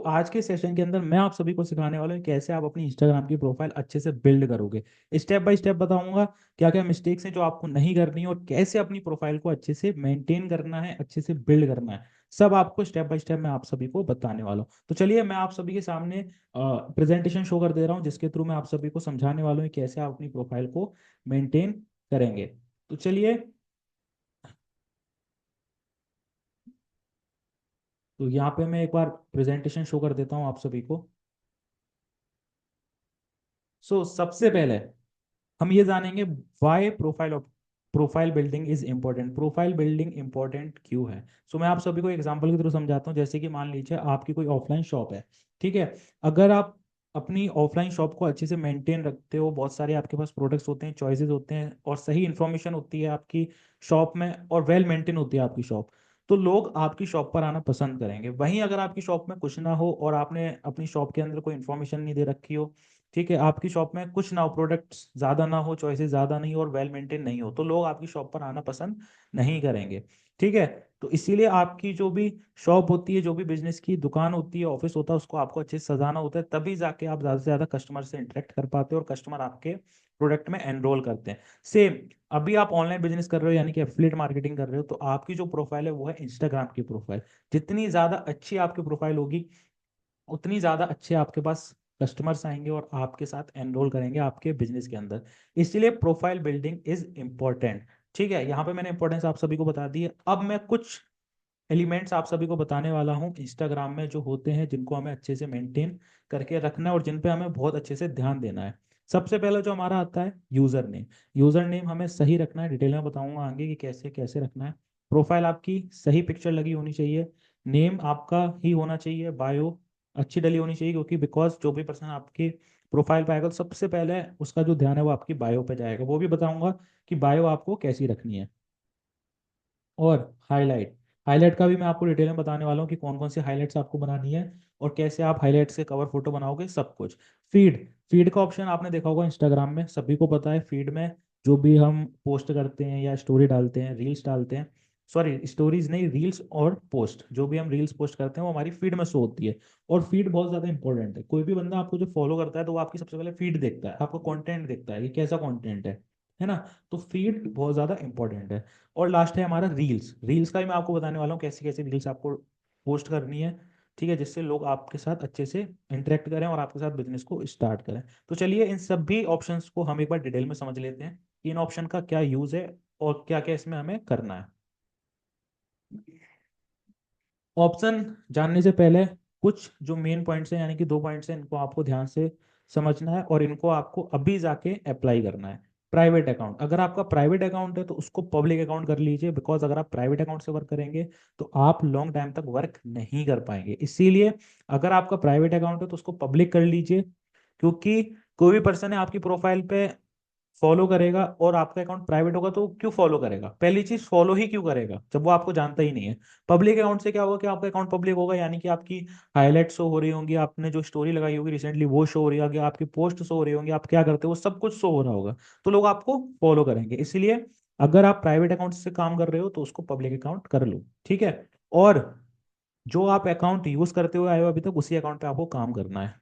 आज के सेशन के अंदर मैं आप सभी को सिखाने वाला हूँ कैसे आप अपनी इंस्टाग्राम की प्रोफाइल अच्छे से बिल्ड करोगे। स्टेप बाय स्टेप बताऊंगा क्या क्या मिस्टेक्स हैं जो आपको नहीं करनी है और कैसे अपनी प्रोफाइल को अच्छे से मेंटेन करना है, अच्छे से बिल्ड करना है। सब आपको स्टेप बाय स्टेप मैं आप सभी को बताने वाला हूँ। तो चलिए मैं आप सभी के सामने प्रेजेंटेशन शो कर दे रहा हूँ जिसके थ्रू मैं आप सभी को समझाने वाला हूँ कैसे आप अपनी प्रोफाइल को मेंटेन करेंगे। तो चलिए, तो यहाँ पे मैं एक बार प्रेजेंटेशन शो कर देता हूँ आप सभी को। सबसे पहले हम ये जानेंगे why profile building is important. Profile building important क्यों है? मैं आप सभी को एग्जांपल के थ्रू समझाता हूँ। जैसे कि मान लीजिए आपकी कोई ऑफलाइन शॉप है, ठीक है। अगर आप अपनी ऑफलाइन शॉप को अच्छे से मेंटेन रखते हो, बहुत सारे आपके पास प्रोडक्ट्स होते हैं, चॉइसेस होते हैं और सही इंफॉर्मेशन होती है आपकी शॉप में और वेल मेंटेन होती है आपकी शॉप, तो लोग आपकी शॉप पर आना पसंद करेंगे। वहीं अगर आपकी शॉप में कुछ ना हो और आपने अपनी शॉप के अंदर कोई इन्फॉर्मेशन नहीं दे रखी हो, ठीक है, आपकी शॉप में कुछ ना हो, प्रोडक्ट्स ज्यादा ना हो, चॉइसेस ज्यादा नहीं हो और वेल मेंटेन नहीं हो, तो लोग आपकी शॉप पर आना पसंद नहीं करेंगे। ठीक है। तो इसीलिए आपकी जो भी शॉप होती है, जो भी बिजनेस की दुकान होती है, ऑफिस होता है, उसको आपको अच्छे से सजाना होता है, तभी जाके आप ज्यादा से ज्यादा कस्टमर से इंटरेक्ट कर पाते हो और कस्टमर आपके प्रोडक्ट में एनरोल करते हैं। सेम, अभी आप ऑनलाइन बिजनेस कर रहे हो यानी कि एफिलिएट मार्केटिंग कर रहे हो, तो आपकी जो प्रोफाइल है वो है इंस्टाग्राम की प्रोफाइल। जितनी ज्यादा अच्छी आपकी प्रोफाइल होगी उतनी ज्यादा अच्छे आपके पास कस्टमर्स आएंगे और आपके साथ एनरोल करेंगे आपके बिजनेस के अंदर। इसलिए प्रोफाइल बिल्डिंग इज इंपॉर्टेंट। ठीक है, यहाँ पे मैंने इंपॉर्टेंस आप सभी को बता दी है। अब मैं कुछ एलिमेंट्स आप सभी को बताने वाला हूँ इंस्टाग्राम में जो होते हैं, जिनको हमें अच्छे से मेंटेन करके रखना है और जिन पे हमें बहुत अच्छे से ध्यान देना है। सबसे पहला जो हमारा आता है यूजर नेम। यूजर नेम हमें सही रखना है, डिटेल में बताऊंगा आगे कि कैसे कैसे रखना है। प्रोफाइल आपकी सही पिक्चर लगी होनी चाहिए। नेम आपका ही होना चाहिए। बायो अच्छी डली होनी चाहिए, क्योंकि बिकॉज जो भी पर्सन आपकी प्रोफाइल पे आएगा तो सबसे पहले उसका जो ध्यान है वो आपकी बायो पे जाएगा। वो भी बताऊंगा कि बायो आपको कैसी रखनी है। और हाईलाइट, हाईलाइट का भी मैं आपको डिटेल में बताने वाला हूँ कि कौन कौन सी हाईलाइट्स आपको बनानी है और कैसे आप हाईलाइट्स के कवर फोटो बनाओगे, सब कुछ। फीड, फीड का ऑप्शन आपने देखा होगा इंस्टाग्राम में, सभी को पता है। फीड में जो भी हम पोस्ट करते हैं या स्टोरी डालते हैं, रील्स डालते हैं, सॉरी स्टोरीज नहीं, रील्स और पोस्ट, जो भी हम रील्स पोस्ट करते हैं वो हमारी फीड में शो होती है। और फीड बहुत ज्यादा इंपॉर्टेंट है। कोई भी बंदा आपको जो फॉलो करता है तो वो आपकी सबसे पहले फीड देखता है, आपको कंटेंट देखता है कि कैसा कंटेंट है ना। तो फीड बहुत ज्यादा इंपॉर्टेंट है। और लास्ट है हमारा रील्स। रील्स का भी मैं आपको बताने वाला हूँ कैसी कैसी रील्स आपको पोस्ट करनी है, ठीक है, जिससे लोग आपके साथ अच्छे से इंटरेक्ट करें और आपके साथ बिजनेस को स्टार्ट करें। तो चलिए इन सभी ऑप्शंस को हम एक बार डिटेल में समझ लेते हैं कि इन ऑप्शन का क्या यूज है और क्या क्या इसमें हमें करना है। ऑप्शन जानने से पहले कुछ जो मेन पॉइंट्स हैं यानी कि 2 पॉइंट्स हैं, इनको आपको ध्यान से समझना है और इनको आपको अभी जाके अप्लाई करना है। प्राइवेट अकाउंट, अगर आपका प्राइवेट अकाउंट है तो उसको पब्लिक अकाउंट कर लीजिए, बिकॉज अगर आप प्राइवेट अकाउंट से वर्क करेंगे तो आप लॉन्ग टाइम तक वर्क नहीं कर पाएंगे। इसीलिए अगर आपका प्राइवेट अकाउंट है तो उसको पब्लिक कर लीजिए, क्योंकि कोई भी पर्सन है आपकी प्रोफाइल पे फॉलो करेगा और आपका अकाउंट प्राइवेट होगा तो वो क्यों फॉलो करेगा? पहली चीज, फॉलो ही क्यों करेगा जब वो आपको जानता ही नहीं है। पब्लिक अकाउंट से क्या होगा कि आपका अकाउंट पब्लिक होगा, यानी कि आपकी हाईलाइट शो हो रही होंगी, आपने जो स्टोरी लगाई होगी रिसेंटली वो शो हो रही होगी, आपकी पोस्ट शो हो रही होंगी, आप क्या करते हो वो सब कुछ शो हो रहा होगा, तो लोग आपको फॉलो करेंगे। इसलिए अगर आप प्राइवेट अकाउंट से काम कर रहे हो तो उसको पब्लिक अकाउंट कर लो, ठीक है। और जो आप अकाउंट यूज करते हुए आए हो अभी तक, उसी अकाउंट पे आपको काम करना है।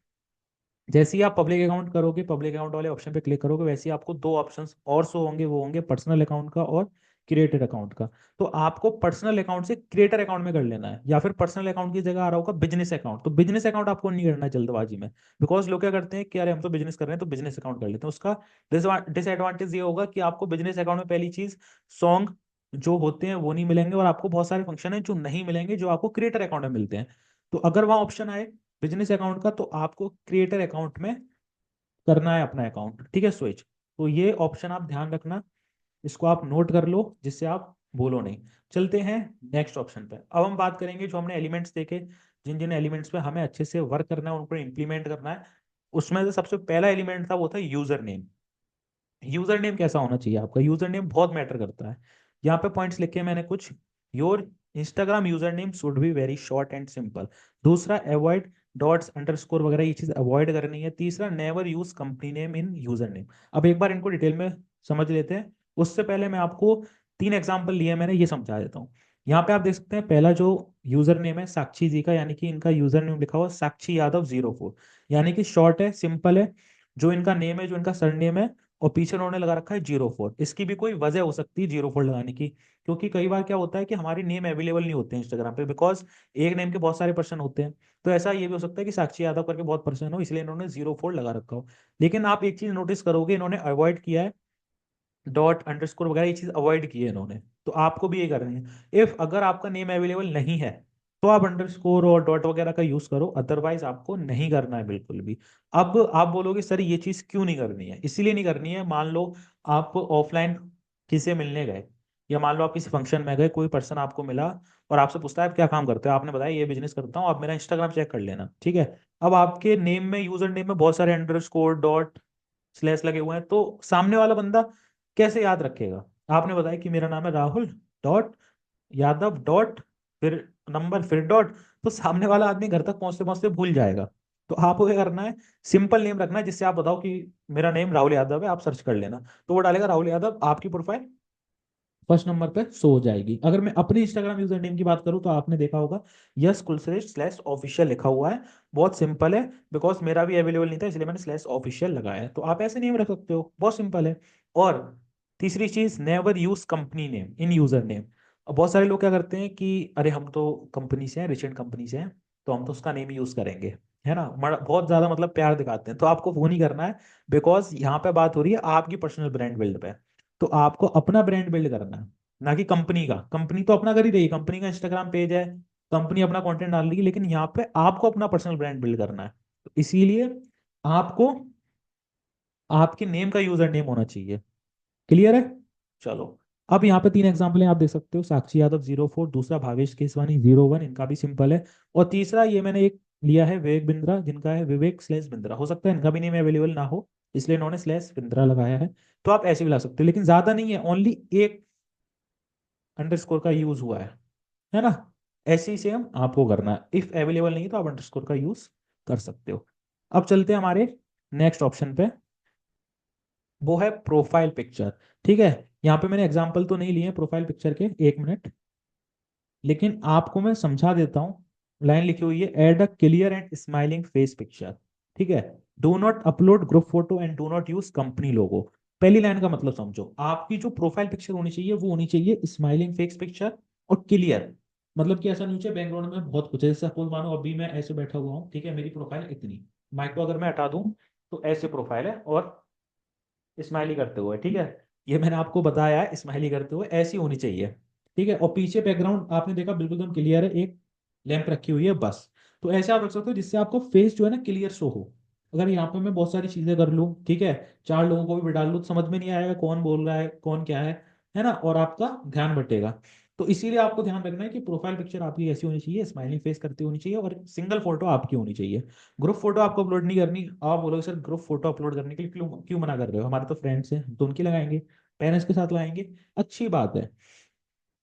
जैसे ही आप पब्लिक अकाउंट करोगे, पब्लिक अकाउंट वाले ऑप्शन पे क्लिक करोगे, वैसे ही आपको 2 ऑप्शंस और शो होंगे, वो होंगे पर्सनल अकाउंट का और क्रिएटर अकाउंट का। तो आपको पर्सनल अकाउंट से क्रिएटर अकाउंट में कर लेना है, या फिर पर्सनल अकाउंट की जगह आ रहा होगा बिजनेस अकाउंट, तो बिजनेस अकाउंट आपको नहीं करना है जल्दबाजी में। बिकॉज लोग क्या करते हैं कि अरे हम तो बिजनेस कर रहे हैं तो बिजनेस अकाउंट कर लेते हैं। उसका डिसएडवांटेज ये होगा कि आपको बिजनेस अकाउंट में पहली चीज सॉन्ग जो होते हैं वो नहीं मिलेंगे और आपको बहुत सारे फंक्शन है जो नहीं मिलेंगे जो आपको क्रिएटर अकाउंट में मिलते हैं। तो अगर वहां ऑप्शन आए बिजनेस अकाउंट का, तो आपको क्रिएटर अकाउंट में करना है अपना अकाउंट, ठीक है, स्विच। तो ये ऑप्शन आप ध्यान रखना, इसको आप नोट कर लो जिससे आप भूलो नहीं। चलते हैं नेक्स्ट ऑप्शन पे। अब हम बात करेंगे जो हमने एलिमेंट्स देखे, जिन जिन एलिमेंट्स पे हमें अच्छे से वर्क करना है, उन पर इंप्लीमेंट करना है। उसमें से सबसे पहला एलिमेंट था वो था यूजर नेम। यूजर नेम कैसा होना चाहिए आपका? यूजर नेम बहुत मैटर करता है। यहाँ पे पॉइंट्स लिखे हैं मैंने कुछ। Your Instagram user name should be very short and simple. दूसरा, अवॉइड डॉट्स अंडरस्कोर वगैरह, ये चीज अवॉइड करनी है। तीसरा, never use company name in user name. अब एक बार इनको डिटेल में समझ लेते हैं। उससे पहले मैं आपको 3 एग्जाम्पल लिए मैंने, ये समझा देता हूँ। यहाँ पे आप देख सकते हैं, पहला जो यूजर नेम है साक्षी जी का, यानी कि इनका यूजर नेम लिखा हुआ साक्षी यादव 04, यानी कि शॉर्ट है, सिंपल है। जो इनका नेम है, जो इनका सरनेम है, और पीछे उन्होंने लगा रखा है 04। इसकी भी कोई वजह हो सकती है 04 लगाने की, क्योंकि कई बार क्या होता है कि हमारे नेम अवेलेबल नहीं होते हैं इंस्टाग्राम पे, बिकॉज एक नेम के बहुत सारे पर्सन होते हैं। तो ऐसा ये भी हो सकता है कि साक्षी यादव करके बहुत पर्सन हो, इसलिए इन्होंने 04 लगा रखा हो। लेकिन आप एक चीज नोटिस करोगे, इन्होंने अवॉइड किया है डॉट अंडरस्कोर वगैरह, ये चीज अवॉइड की है इन्होंने। तो आपको भी ये करनी है। इफ अगर आपका नेम अवेलेबल नहीं है तो आप अंडरस्कोर और डॉट वगैरह का यूज करो, अदरवाइज आपको नहीं करना है बिल्कुल भी। अब आप बोलोगे सर ये चीज क्यों नहीं करनी है? इसीलिए नहीं करनी है, मान लो आप ऑफलाइन किसी से मिलने गए, या मान लो आप किसी फंक्शन में गए, कोई पर्सन आपको मिला और आपसे पूछता है आप क्या काम करते हो, आपने बताया ये बिजनेस करता हूँ, आप मेरा इंस्टाग्राम चेक कर लेना, ठीक है। अब आपके नेम में, यूजर नेम में बहुत सारे अंडरस्कोर डॉट स्लैश लगे हुए हैं, तो सामने वाला बंदा कैसे याद रखेगा? आपने बताया कि मेरा नाम है राहुल डॉट यादव डॉट, फिर नंबर, फिर डॉट, तो सामने वाला आदमी घर तक पहुंचते पहुंचते भूल जाएगा। तो आपको क्या करना है, सिंपल नेम रखना है, जिससे आप बताओ कि मेरा नेम राहुल यादव है, आप सर्च कर लेना, तो वो डालेगा राहुल यादव, आपकी प्रोफाइल फर्स्ट नंबर पे शो हो जाएगी। अगर मैं अपने इंस्टाग्राम यूजर नेम की बात करूं तो आपने देखा होगा यस कुलश्रेष्ठ स्लैश ऑफिशियल लिखा हुआ है। बहुत सिंपल है, बिकॉज मेरा भी अवेलेबल नहीं था इसलिए मैंने स्लैश ऑफिशियल लगाया है। तो आप ऐसे नेम रख सकते हो, बहुत सिंपल है। और तीसरी चीज, never use company name in user name. अब बहुत सारे लोग क्या करते हैं कि अरे हम तो कंपनी से हैं, रिचेंट कंपनी से हैं, तो हम तो उसका नेम यूज करेंगे, है ना, बहुत ज्यादा मतलब प्यार दिखाते हैं। तो आपको वो नहीं करना है, बिकॉज यहाँ पे बात हो रही है आपकी पर्सनल ब्रांड बिल्ड पे। तो आपको अपना ब्रांड बिल्ड करना है, ना कि कंपनी का। कंपनी तो अपना कर ही रही है, कंपनी का इंस्टाग्राम पेज है, कंपनी अपना कंटेंट डाल रही है, लेकिन यहाँ पे आपको अपना पर्सनल ब्रांड बिल्ड करना है। तो इसीलिए आपको आपके नेम का यूजर नेम होना चाहिए। क्लियर है? चलो, अब यहाँ पे तीन एग्जाम्पल हैं, आप देख सकते हो, साक्षी यादव 04, दूसरा भावेश केसवानी 01, इनका भी सिंपल है। और तीसरा ये मैंने एक लिया है विवेक बिंद्रा, जिनका है विवेक स्लैश बिंद्रा। हो सकता है इनका भी नेम अवेलेबल ना हो, इसलिए इन्होंने स्लैश बिंद्रा लगाया है। तो आप ऐसे भी ला सकते हो, लेकिन ज्यादा नहीं है, ओनली एक अंडरस्कोर का यूज हुआ है ना। ऐसे ही सेम आपको करना है, इफ अवेलेबल नहीं है तो आप अंडरस्कोर का यूज कर सकते हो। अब चलते हैं हमारे नेक्स्ट ऑप्शन पे, वो है प्रोफाइल पिक्चर। ठीक है, यहाँ पे मैंने एग्जांपल तो नहीं लिए हैं प्रोफाइल पिक्चर के, एक मिनट, लेकिन आपको मैं समझा देता हूँ। लाइन लिखी हुई है, add a clear and smiling face picture. ठीक है, do not upload group photo and do not use company logo. पहली लाइन का मतलब समझो, आपकी जो प्रोफाइल पिक्चर होनी चाहिए वो होनी चाहिए स्माइलिंग फेस पिक्चर और क्लियर। मतलब कि ऐसा नहीं चाहिए बैकग्राउंड में बहुत कुछ है। जैसे सपोज मानो अभी मैं ऐसे बैठा हुआ हूँ, ठीक है, मेरी प्रोफाइल इतनी, माइक को अगर मैं हटा दूं तो ऐसे प्रोफाइल है, और स्माइली करते हुए, ठीक है, ये मैंने आपको बताया है, स्माइली करते हुए ऐसी होनी चाहिए। ठीक है, और पीछे बैकग्राउंड आपने देखा बिल्कुल एकदम क्लियर है, एक लैंप रखी हुई है बस। तो ऐसे आप रख सकते हो जिससे आपको फेस जो है ना क्लियर शो हो। अगर यहाँ पे मैं बहुत सारी चीजें कर लूँ, ठीक है, चार लोगों को भी बिठा लूँ, तो समझ में नहीं आएगा कौन बोल रहा है कौन क्या है ना, और आपका ध्यान बटेगा। तो इसीलिए आपको ध्यान रखना है कि प्रोफाइल पिक्चर आपकी ऐसी होनी चाहिए, स्माइलिंग फेस करती होनी चाहिए, और सिंगल फोटो आपकी होनी चाहिए। ग्रुप फोटो आपको अपलोड नहीं करनी। आप बोलोगे सर ग्रुप फोटो अपलोड करने के लिए क्यों क्यों मना कर रहे हो, हमारे तो फ्रेंड्स हैं, हम तो उनकी लगाएंगे, पेरेंट्स के साथ लगाएंगे, अच्छी बात है।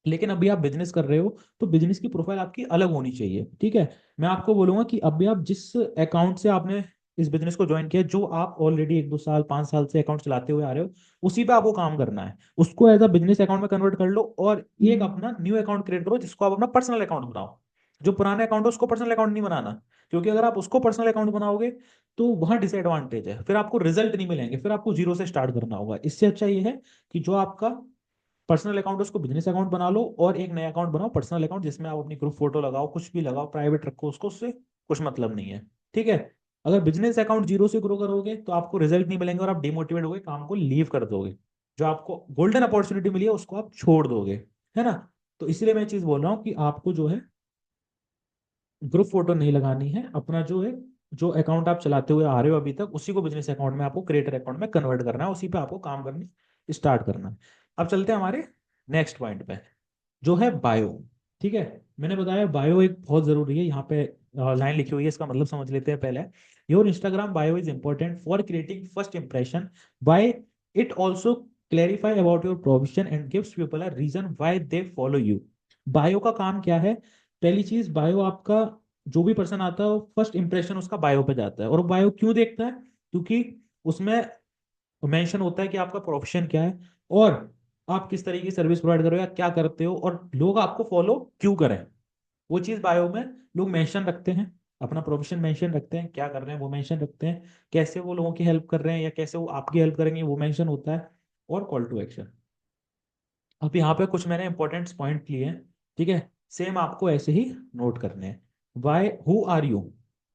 लेकिन अभी आप बिजनेस कर रहे हो तो बिजनेस की प्रोफाइल आपकी अलग होनी चाहिए। ठीक है, मैं आपको बोलूंगा कि अभी आप जिस अकाउंट से आपने इस बिजनेस को ज्वाइन किया, जो आप ऑलरेडी 1-2 साल 5 साल से अकाउंट चलाते हुए आ रहे हो, उसी पे आपको काम करना है। उसको एज अ बिजनेस अकाउंट में कन्वर्ट कर लो, और एक अपना न्यू अकाउंट क्रिएट करो जिसको आप अपना पर्सनल अकाउंट बनाओ। जो पुराना अकाउंट है उसको पर्सनल अकाउंट नहीं बनाना, क्योंकि अगर आप उसको पर्सनल अकाउंट बनाओगे तो वहां डिसएडवांटेज है, फिर आपको रिजल्ट नहीं मिलेंगे, फिर आपको जीरो से स्टार्ट करना होगा। इससे अच्छा ये है कि जो आपका पर्सनल अकाउंट उसको बिजनेस अकाउंट बना लो, और एक नया अकाउंट बनाओ पर्सनल अकाउंट, जिसमें आप अपनी ग्रुप फोटो लगाओ, कुछ भी लगाओ, प्राइवेट रखो उसको, उससे कुछ मतलब नहीं है। ठीक है, अगर बिजनेस अकाउंट जीरो से ग्रो करोगे तो आपको रिजल्ट नहीं मिलेंगे, और आप डिमोटिवेट होगे, काम को लीव कर दोगे। जो आपको गोल्डन अपॉर्चुनिटी मिली है उसको आप छोड़ दोगे, है ना। तो इसलिए मैं चीज बोल रहा हूँ कि आपको जो है ग्रुप फोटो नहीं लगानी है, अपना जो है जो अकाउंट आप चलाते हुए आ रहे हो अभी तक, उसी को बिजनेस अकाउंट में आपको क्रिएटर अकाउंट में कन्वर्ट करना है, उसी पे आपको काम करने स्टार्ट करना है। अब चलते हैं हमारे नेक्स्ट पॉइंट पे, जो है बायो। ठीक है, मैंने बताया बायो एक बहुत जरूरी है। यहाँ पे लाइन लिखी हुई है, इसका मतलब समझ लेते हैं पहले। Your Instagram bio is important for creating first impression by it also clarify about your profession and gives people a reason why they follow you. Bio का काम क्या है? पहली चीज, बायो आपका, जो भी पर्सन आता है फर्स्ट इंप्रेशन उसका बायो पे जाता है, और बायो क्यों देखता है? क्योंकि उसमें मेंशन होता है कि आपका प्रोफेशन क्या है, और आप किस तरीके की सर्विस प्रोवाइड कर रहे हो या क्या करते हो, और लोग आपको फॉलो क्यों करें। वो चीज बायो में लोग मेंशन रखते हैं, अपना प्रोफेशन मेंशन रखते हैं, क्या कर रहे हैं वो मेंशन रखते हैं, कैसे वो लोगों की हेल्प कर रहे हैं या कैसे वो आपकी हेल्प करेंगे वो मेंशन होता है, और कॉल टू एक्शन। अब यहाँ पे कुछ मैंने इंपॉर्टेंट पॉइंट लिए हैं, ठीक है, सेम आपको ऐसे ही नोट करने हैं। वाई, हु आर यू,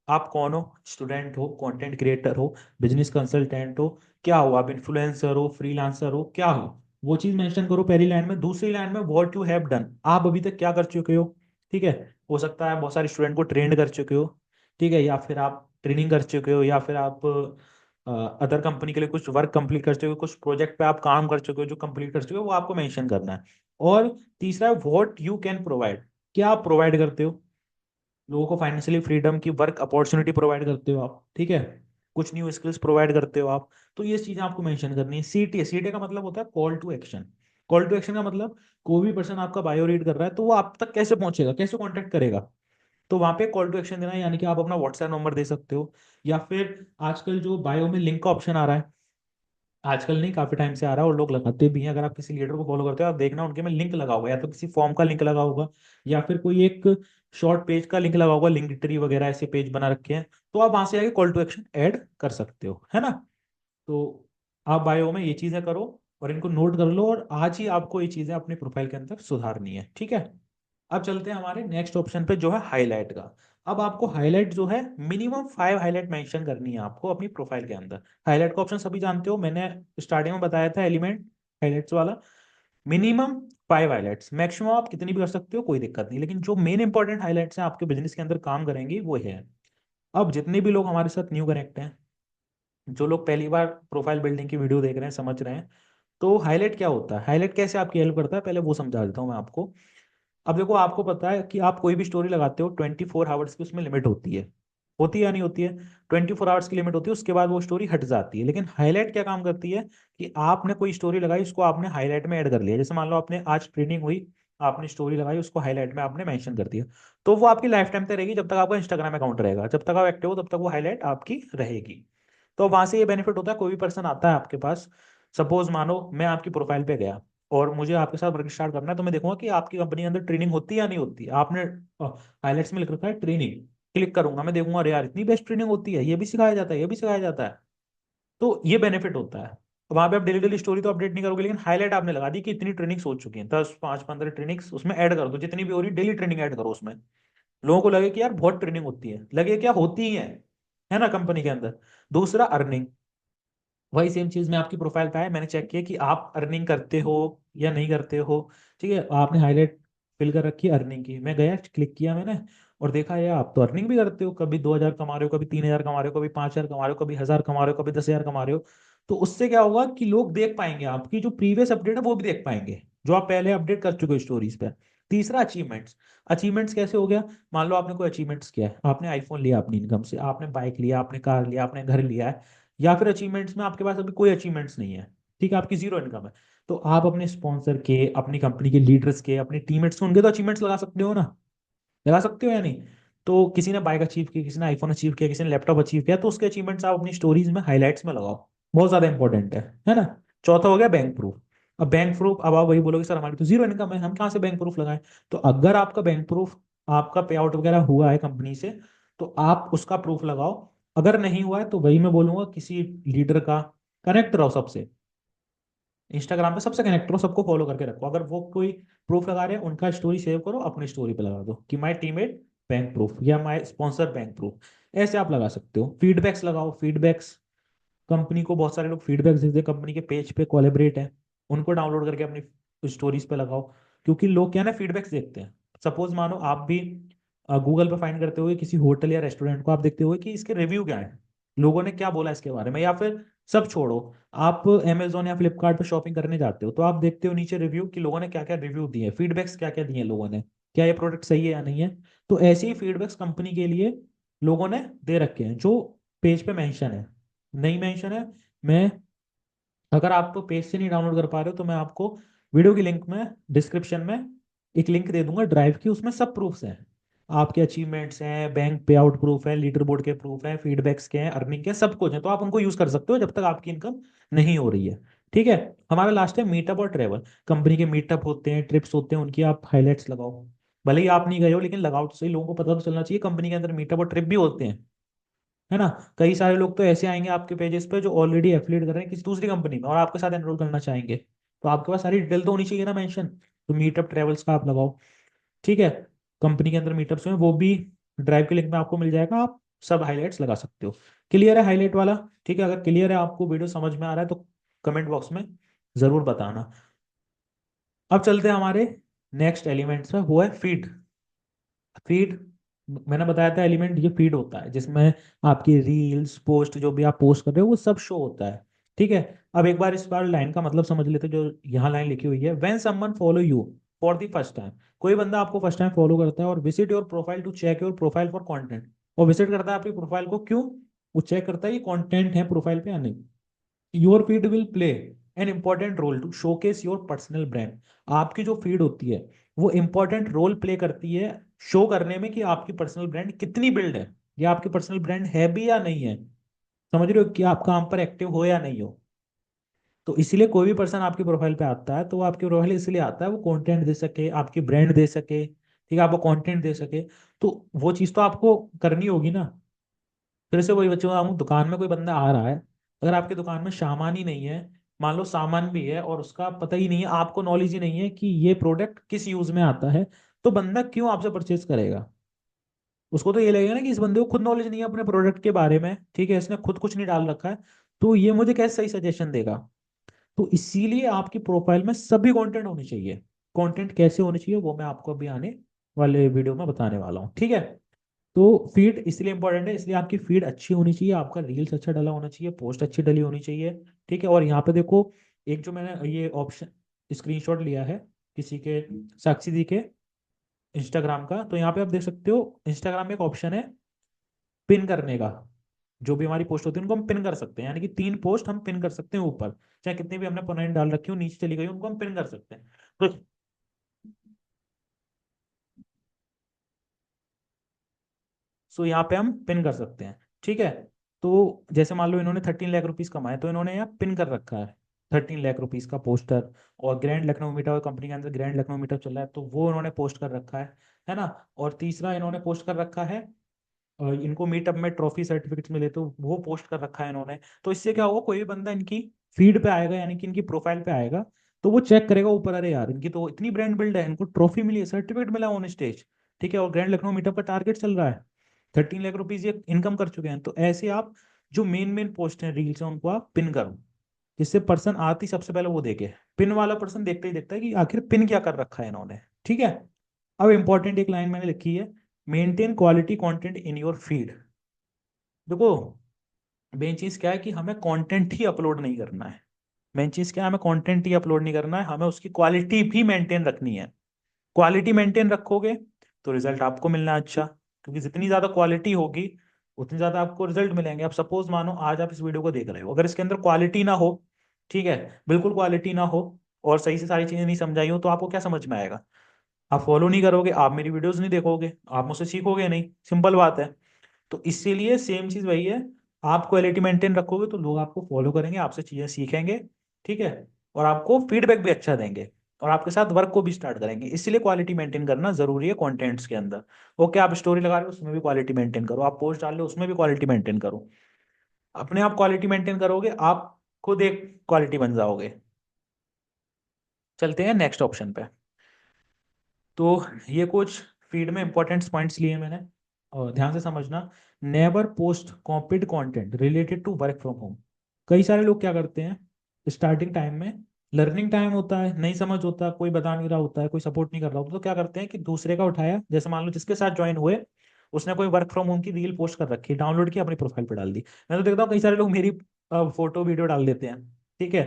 आप कौन हो, स्टूडेंट हो, कंटेंट क्रिएटर हो, बिजनेस कंसल्टेंट हो, क्या हो, आप इन्फ्लुएंसर हो, फ्रीलांसर हो, क्या हो, वो चीज मेंशन करो पहली लाइन में। दूसरी लाइन में व्हाट यू हैव डन, आप अभी तक क्या कर चुके हो, ठीक है, हो सकता है बहुत सारे स्टूडेंट को ट्रेंड कर चुके हो, ठीक है, या फिर आप ट्रेनिंग कर चुके हो, या फिर आप अदर कंपनी के लिए कुछ वर्क कंप्लीट कर चुके हो, कुछ प्रोजेक्ट पे आप काम कर चुके हो जो कंप्लीट कर चुके हो, वो आपको मेंशन करना है। और तीसरा है व्हाट यू कैन प्रोवाइड, क्या आप प्रोवाइड करते हो, लोगों को फाइनेंशियली फ्रीडम की वर्क अपॉर्चुनिटी प्रोवाइड करते हो आप, ठीक है, कुछ न्यू स्किल्स प्रोवाइड करते हो आप। तो ये चीजें आपको मेंशन करनी है। सीटी, सीटी का मतलब होता है call to action. Call to action का मतलब कोई भी पर्सन आपका बायो रीड कर रहा है तो वो आप तक कैसे पहुंचेगा, कैसे कॉन्टेक्ट करेगा, तो वहां पे कॉल टू एक्शन देना है, यानी कि आप अपना व्हाट्सएप नंबर दे सकते हो, या फिर आजकल जो बायो में लिंक का ऑप्शन आ रहा है, आजकल नहीं काफी टाइम से आ रहा है और लोग लगाते भी हैं, अगर आप किसी लीडर को फॉलो करते हो आप देखना उनके में लिंक लगा होगा, या तो किसी फॉर्म का लिंक लगा होगा, या फिर कोई एक शॉर्ट पेज का लिंक लगा होगा, लिंक ट्री वगैरह ऐसे पेज बना रखे हैं, तो आप वहां से आके कॉल टू एक्शन ऐड कर सकते हो, है ना। तो आप बायो में ये चीजें करो और इनको नोट कर लो, और आज ही आपको ये चीजें अपने प्रोफाइल के अंदर सुधारनी है, ठीक है। अब चलते हैं हमारे नेक्स्ट ऑप्शन पे जो है हाईलाइट का। अब आपको हाईलाइट जो है मिनिमम 5 हाईलाइट मेंशन करनी है आपको अपनी प्रोफाइल के अंदर। हाईलाइट का ऑप्शन सभी जानते हो, मैंने स्टार्टिंग में बताया था एलिमेंट हाईलाइट्स वाला। मिनिमम 5 हाईलाइट्स, मैक्सिमम आप कितनी भी कर सकते हो कोई दिक्कत नहीं, लेकिन जो मेन इंपॉर्टेंट हाईलाइट्स हैं आपके बिजनेस के अंदर काम करेंगी वो है। अब जितने भी लोग हमारे साथ न्यू कनेक्ट हैं, जो लोग पहली बार प्रोफाइल बिल्डिंग की वीडियो देख रहे हैं, समझ रहे हैं, तो हाईलाइट क्या होता है, हाईलाइट कैसे आपकी हेल्प करता है, पहले वो समझा देता हूँ मैं आपको। अब देखो, आपको पता है कि आप कोई भी स्टोरी लगाते हो 24 आवर्स की उसमें लिमिट होती है या नहीं होती है, 24 आवर्स की लिमिट होती है, उसके बाद वो स्टोरी हट जाती है। लेकिन हाईलाइट क्या काम करती है कि आपने कोई स्टोरी लगाई, उसको आपने हाईलाइट में ऐड कर लिया, जैसे मान लो आपने आज ट्रेनिंग हुई, आपने स्टोरी लगाई, उसको हाईलाइट में आपने मेंशन कर दिया, तो वो आपकी लाइफ टाइम तक रहेगी, जब तक आपका इंस्टाग्राम अकाउंट रहेगा, जब तक आप एक्टिव हो तब तक वो हाईलाइट आपकी रहेगी। तो वहां से ये बेनिफिट होता है, कोई भी पर्सन आता है आपके पास, सपोज मानो मैं आपकी प्रोफाइल पे गया और मुझे आपके साथ वर्क स्टार्ट करना है, तो मैं देखूंगा कि आपकी कंपनी के अंदर ट्रेनिंग होती है या नहीं होती है। आपने हाईलाइट्स में लिख रखा है ट्रेनिंग, क्लिक करूंगा, मैं देखूंगा अरे यार इतनी बेस्ट ट्रेनिंग होती है, ये भी सिखाया जाता है, ये भी सिखाया जाता है, तो ये बेनिफिट होता है। वहां पे आप डेली डेली स्टोरी तो अपडेट नहीं करोगे, लेकिन हाईलाइट आपने लगा दी कि इतनी ट्रेनिंग्स हो चुकी हैं, 10, 5, 15 ट्रेनिंग्स उसमें ऐड कर दो, जितनी भी हो रही डेली ट्रेनिंग ऐड करो उसमें, लोगों को लगे कि यार बहुत ट्रेनिंग होती है, लगे क्या होती ही है ना कंपनी के अंदर। दूसरा अर्निंग, वही सेम चीज मैं आपकी प्रोफाइल पे आया, मैंने चेक किया कि आप अर्निंग करते हो या नहीं करते हो, ठीक है, आपने हाईलाइट फिल कर रखी है अर्निंग की, मैं गया क्लिक किया मैंने और देखा यार आप तो अर्निंग भी करते हो, कभी 2,000 कमा रहे हो, कभी 3,000 कमा रहे हो, कभी 5,000 कमा रहे हो, कभी 1,000 कमा रहे हो, कभी 10,000 कमा रहे हो। तो उससे क्या होगा कि लोग देख पाएंगे आपकी जो प्रीवियस अपडेट है वो भी देख पाएंगे, जो आप पहले अपडेट कर चुके हो स्टोरीज पे। तीसरा अचीवमेंट्स, अचीवमेंट्स कैसे हो गया, मान लो आपने कोई अचीवमेंट्स किया है, आपने आईफोन लिया अपनी इनकम से, आपने बाइक लिया, आपने कार लिया, आपने घर लिया है, या फिर अचीवमेंट्स में आपके पास अभी कोई अचीवमेंट्स नहीं है, ठीक है, आपकी जीरो इनकम है, तो आप अपने स्पॉन्सर के, अपनी कंपनी के लीडर्स के, अपने टीममेट्स के, उनके तो अचीवमेंट्स लगा सकते हो ना, लगा सकते हो या नहीं। तो किसी ने बाइक अचीव की, किसी ने आईफोन अचीव किया, किसी ने लैपटॉप अचीव किया, तो उसके अचीवमेंट्स आप अपनी स्टोरीज में हाईलाइट्स में लगाओ, बहुत ज्यादा इंपॉर्टेंट है ना। चौथा हो गया बैंक प्रूफ। अब बैंक प्रूफ, अब आप वही बोलोगे सर हमारी तो जीरो इनकम है, हम कहाँ से बैंक प्रूफ लगाएं। तो अगर आपका बैंक प्रूफ, आपका पे आउट वगैरह हुआ है कंपनी से, तो आप उसका प्रूफ लगाओ। अगर नहीं हुआ है तो वही मैं बोलूंगा किसी लीडर का कनेक्ट रहो सबसे, इंस्टाग्राम पे सबसे कनेक्ट करो, सबको फॉलो करके रखो, अगर वो कोई प्रूफ लगा रहे हैं उनका स्टोरी सेव करो, अपनी स्टोरी पे लगा दो कि माय टीममेट बैंक प्रूफ या माय स्पॉन्सर बैंक प्रूफ, ऐसे आप लगा सकते हो। फीडबैक्स लगाओ, फीडबैक्स, कंपनी को बहुत सारे लोग फीडबैक्स देते हैं, कंपनी के पेज पे कोलैबोरेट है, उनको डाउनलोड करके अपनी स्टोरीज पे लगाओ, क्योंकि लोग क्या है ना फीडबैक्स देखते हैं। सपोज मानो आप भी गूगल पे फाइंड करते हुए किसी होटल या रेस्टोरेंट को आप देखते हुए कि इसके रिव्यू क्या है, लोगों ने क्या बोला इसके बारे में, या फिर सब छोड़ो, आप अमेजोन या फ्लिपकार्ट पे शॉपिंग करने जाते हो तो आप देखते हो नीचे रिव्यू कि लोगों ने क्या क्या रिव्यू दिए, फीडबैक्स क्या क्या दिए लोगों ने, क्या ये प्रोडक्ट सही है या नहीं है। तो ऐसे ही फीडबैक्स कंपनी के लिए लोगों ने दे रखे हैं जो पेज पे मेंशन है, नहीं मेंशन है। मैं, अगर आप तो पेज से नहीं डाउनलोड कर पा रहे हो तो मैं आपको वीडियो की लिंक में, डिस्क्रिप्शन में एक लिंक दे दूंगा ड्राइव की, उसमें सब प्रूफ्स हैं, आपके अचीवमेंट्स हैं, बैंक पे आउट प्रूफ है, लीडर बोर्ड के प्रूफ है, फीडबैक्स के हैं, अर्निंग के, सब कुछ है, तो आप उनको यूज कर सकते हो जब तक आपकी इनकम नहीं हो रही है, ठीक है। हमारा लास्ट है मीटअप और ट्रेवल, कंपनी के मीटअप होते हैं, ट्रिप्स होते हैं, उनकी आप हाईलाइट्स लगाओ, भले ही आप नहीं गए हो, लेकिन लगाओ तो सही, लोगों को पता तो चलना चाहिए कंपनी के अंदर मीटअप और ट्रिप भी होते हैं, है ना। कई सारे लोग तो ऐसे आएंगे आपके पेजेस पे जो ऑलरेडी एफिलिएट कर रहे हैं किसी दूसरी कंपनी में और आपके साथ एनरोल करना चाहेंगे, तो आपके पास सारी डिटेल तो होनी चाहिए ना मेंशन। तो मीटअप ट्रेवल्स का आप लगाओ, ठीक है। कंपनी के अंदर मीटअप्स में वो भी ड्राइव के लिंक में आपको मिल जाएगा, आप सब हाईलाइट्स लगा सकते हो। क्लियर है हाईलाइट वाला? ठीक है, अगर क्लियर है, आपको वीडियो समझ में आ रहा है तो कमेंट बॉक्स में जरूर बताना। अब चलते हैं हमारे नेक्स्ट एलिमेंट्स में, वो है फीड। फीड, मैंने बताया था एलिमेंट ये फीड होता है जिसमें आपकी रील्स पोस्ट जो भी आप पोस्ट कर रहे हो वो सब शो होता है, ठीक है। अब एक बार इस बार लाइन का मतलब समझ लेते हैं, जो यहाँ लाइन लिखी हुई है, when someone follow you for the first time. कोई बंदा आपको फर्स्ट टाइम फॉलो करता है और visit your profile to check your profile for content, और विजिट करता है आपकी प्रोफाइल को क्यों? वो चेक करता है कि कंटेंट है प्रोफाइल पे या नहीं। Your feed will play an important role to showcase your personal brand. आपकी जो फीड होती है वो इंपॉर्टेंट रोल प्ले करती है शो करने में कि आपकी पर्सनल ब्रांड कितनी बिल्ड है, या आपकी पर्सनल ब्रांड है भी या नहीं है। समझ रहे हो कि आप काम पर एक्टिव हो या नहीं हो। तो इसीलिए कोई भी पर्सन आपकी प्रोफाइल पे आता है तो वो आपकी प्रोफाइल इसलिए आता है वो कंटेंट दे सके, आपकी ब्रांड दे सके, ठीक है, आपको कंटेंट दे सके। तो वो चीज़ तो आपको करनी होगी ना। फिर से वही बच्चों, हम दुकान में कोई बंदा आ रहा है, अगर आपकी दुकान में सामान ही नहीं है, मान लो सामान भी है और उसका पता ही नहीं है, आपको नॉलेज ही नहीं है कि ये प्रोडक्ट किस यूज में आता है, तो बंदा क्यों आपसे परचेज करेगा? उसको तो ये लगेगा ना कि इस बंदे को खुद नॉलेज नहीं है अपने प्रोडक्ट के बारे में, ठीक है, इसने खुद कुछ नहीं डाल रखा है, तो ये मुझे कैसे सही सजेशन देगा? तो इसीलिए आपकी प्रोफाइल में सभी कंटेंट होनी चाहिए। कंटेंट कैसे होने चाहिए वो मैं आपको अभी आने वाले वीडियो में बताने वाला हूँ, ठीक है। तो फीड इसलिए इंपॉर्टेंट है, इसलिए आपकी फीड अच्छी होनी चाहिए, आपका रील्स अच्छा डला होना चाहिए, पोस्ट अच्छी डली होनी चाहिए, ठीक है। और यहाँ पे देखो, एक जो मैंने ये ऑप्शन स्क्रीनशॉट लिया है किसी के, साक्षी जी के इंस्टाग्राम का, तो यहाँ पे आप देख सकते हो इंस्टाग्राम में एक ऑप्शन है पिन करने का। जो भी हमारी पोस्ट होती है उनको हम पिन कर सकते हैं, यानी कि 3 पोस्ट हम पिन कर सकते हैं ऊपर, चाहे कितनी भी हमने पॉइंट डाल रखी हो नीचे चली गई उनको हम पिन कर सकते हैं। तो यहाँ पे हम पिन कर सकते हैं, ठीक है। तो जैसे मान लो इन्होंने 13 लाख रुपीज कमाए, तो इन्होंने यहाँ पिन कर रखा है 13 लाख रुपीज का पोस्टर। और ग्रैंड लखनऊ मीटअप कंपनी के अंदर ग्रैंड लखनऊ मीटअप चल रहा है तो वो इन्होंने पोस्ट कर रखा है ना। और तीसरा इन्होंने पोस्ट कर रखा है, इनको मीटअप में ट्रॉफी सर्टिफिकेट्स मिले तो वो पोस्ट कर रखा है इन्होंने। तो इससे क्या होगा, कोई भी बंदा इनकी फीड पे आएगा, यानी कि इनकी प्रोफाइल पे आएगा, तो वो चेक करेगा ऊपर, अरे यार इनकी तो इतनी ब्रांड बिल्ड है, इनको ट्रॉफी मिली है, सर्टिफिकेट मिला ऑन स्टेज, ठीक है, और ग्रैंड लखनऊ मीटअप का टारगेट चल रहा है, 13 लाख रुपीज ये इनकम कर चुके हैं। तो ऐसे आप जो मेन मेन पोस्ट हैं रील्स हैं उनको आप पिन करो, जिससे पर्सन आती सबसे पहले वो देखे। पिन वाला पर्सन देखते ही देखता है कि आखिर पिन क्या कर रखा है इन्होंने, ठीक है। अब इंपॉर्टेंट एक लाइन मैंने लिखी है, maintain quality content in your feed. देखो, मेन चीज क्या है कि हमें कंटेंट ही अपलोड नहीं करना है। मेन चीज क्या है, हमें कंटेंट ही अपलोड नहीं करना है, हमें उसकी क्वालिटी भी मेंटेन रखनी है। क्वालिटी मेंटेन रखोगे तो रिजल्ट आपको मिलना है अच्छा, क्योंकि जितनी ज्यादा क्वालिटी होगी उतनी ज्यादा आपको रिजल्ट मिलेंगे। अब सपोज मानो आज आप इस वीडियो को देख रहे हो, अगर इसके अंदर क्वालिटी ना हो, ठीक है, बिल्कुल क्वालिटी ना हो और सही से सारी चीजें नहीं समझाई हो, तो आपको क्या समझ में आएगा? आप फॉलो नहीं करोगे, आप मेरी वीडियोस नहीं देखोगे, आप मुझसे सीखोगे नहीं, सिंपल बात है। तो इसीलिए सेम चीज वही है, आप क्वालिटी मेंटेन रखोगे तो लोग आपको फॉलो करेंगे, आपसे चीजें सीखेंगे, ठीक है, और आपको फीडबैक भी अच्छा देंगे और आपके साथ वर्क को भी स्टार्ट करेंगे। इसलिए क्वालिटी मेंटेन करना जरूरी है कंटेंट्स के अंदर। ओके, आप स्टोरी लगा रहे हो उसमें भी क्वालिटी मेंटेन करो, आप पोस्ट डाल रहे हो उसमें भी क्वालिटी मेंटेन करो। अपने आप क्वालिटी मेंटेन करोगे, आप खुद एक क्वालिटी बन जाओगे। चलते हैं नेक्स्ट ऑप्शन पे। तो ये कुछ फीड में इंपॉर्टेंट पॉइंट्स लिए मैंने, और ध्यान से समझना। Never post copied content related to work from home. कई सारे लोग क्या करते हैं, स्टार्टिंग टाइम में लर्निंग टाइम होता है, नहीं समझ होता, कोई बता नहीं रहा होता है, कोई सपोर्ट नहीं कर रहा होता, तो क्या करते हैं कि दूसरे का उठाया, जैसे मान लो जिसके साथ ज्वाइन हुए उसने कोई वर्क फ्रॉम होम की रील पोस्ट कर रखी, डाउनलोड की, अपनी प्रोफाइल पर डाल दी। मैं तो देखता हूँ कई सारे लोग मेरी फोटो वीडियो डाल देते हैं, ठीक है।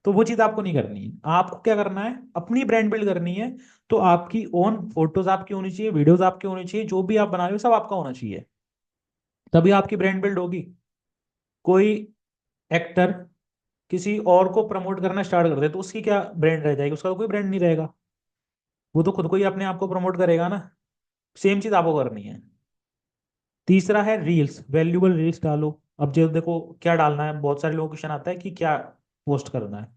तो वो चीज आपको नहीं करनी है, आपको क्या करना है, अपनी ब्रांड बिल्ड करनी है। तो आपकी ओन फोटोज आपकी होनी चाहिए, वीडियोस आपकी होनी चाहिए, जो भी आप बना रहे हो सब आपका होना चाहिए, तभी आपकी ब्रांड बिल्ड होगी। कोई एक्टर किसी और को प्रमोट करना स्टार्ट कर दे तो उसकी क्या ब्रांड रह जाएगी? उसका तो कोई ब्रांड नहीं रहेगा, वो तो खुद को ही अपने आप को प्रमोट करेगा ना। सेम चीज आपको करनी है। तीसरा है रील्स, वैल्यूबल रील्स डालो। अब जो देखो क्या डालना है, बहुत सारे लोगों को क्वेश्चन आता है कि क्या पोस्ट करना है।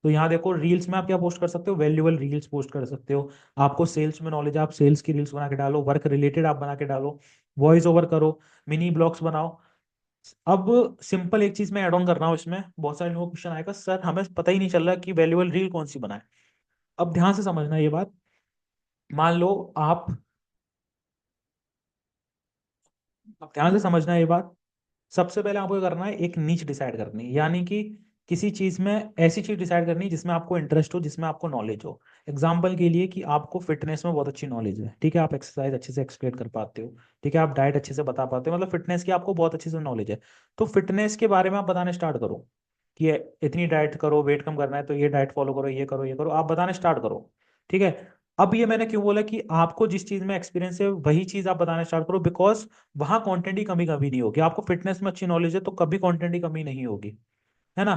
तो यहाँ देखो रील्स में आप क्या पोस्ट कर सकते हो, वैल्यूएबल रील्स पोस्ट कर सकते हो। आपको सेल्स में नॉलेज, आप सेल्स की रील्स बना के डालो, वर्क रिलेटेड आप बना के डालो, वॉइस ओवर करो, मिनी ब्लॉग्स बनाओ। अब सिंपल एक चीज मैं ऐड ऑन कर रहा हूँ इसमें, बहुत सारे लोगों को क्वेश्चन आएगा सर हमें पता ही नहीं चल रहा कि वैल्यूएबल रील कौन सी बनाए। अब ध्यान से समझना ये बात। मान लो आप, अब ध्यान से समझना ये बात। सबसे पहले आपको क्या करना है, एक नीच डिसाइड करनी है, यानी कि किसी चीज में ऐसी चीज डिसाइड करनी है जिसमें आपको इंटरेस्ट हो, जिसमें आपको नॉलेज हो। एग्जाम्पल के लिए कि आपको फिटनेस में बहुत अच्छी नॉलेज है, ठीक है, आप एक्सरसाइज अच्छे से एक्सप्लेन कर पाते हो, ठीक है, आप डाइट अच्छे से बता पाते हो, मतलब फिटनेस की आपको बहुत अच्छे से नॉलेज है। तो फिटनेस के बारे में आप बताने स्टार्ट करो कि इतनी डाइट करो, वेट कम करना है तो ये डाइट फॉलो करो, ये करो, ये करो, आप बताने स्टार्ट करो। ठीक है। अब ये मैंने क्यों बोला कि आपको जिस चीज में एक्सपीरियंस है वही चीज आप बताना स्टार्ट करो, बिकॉज वहां कंटेंट की कमी कभी नहीं होगी। आपको फिटनेस में अच्छी नॉलेज है तो कभी कंटेंट की कमी नहीं होगी, है ना।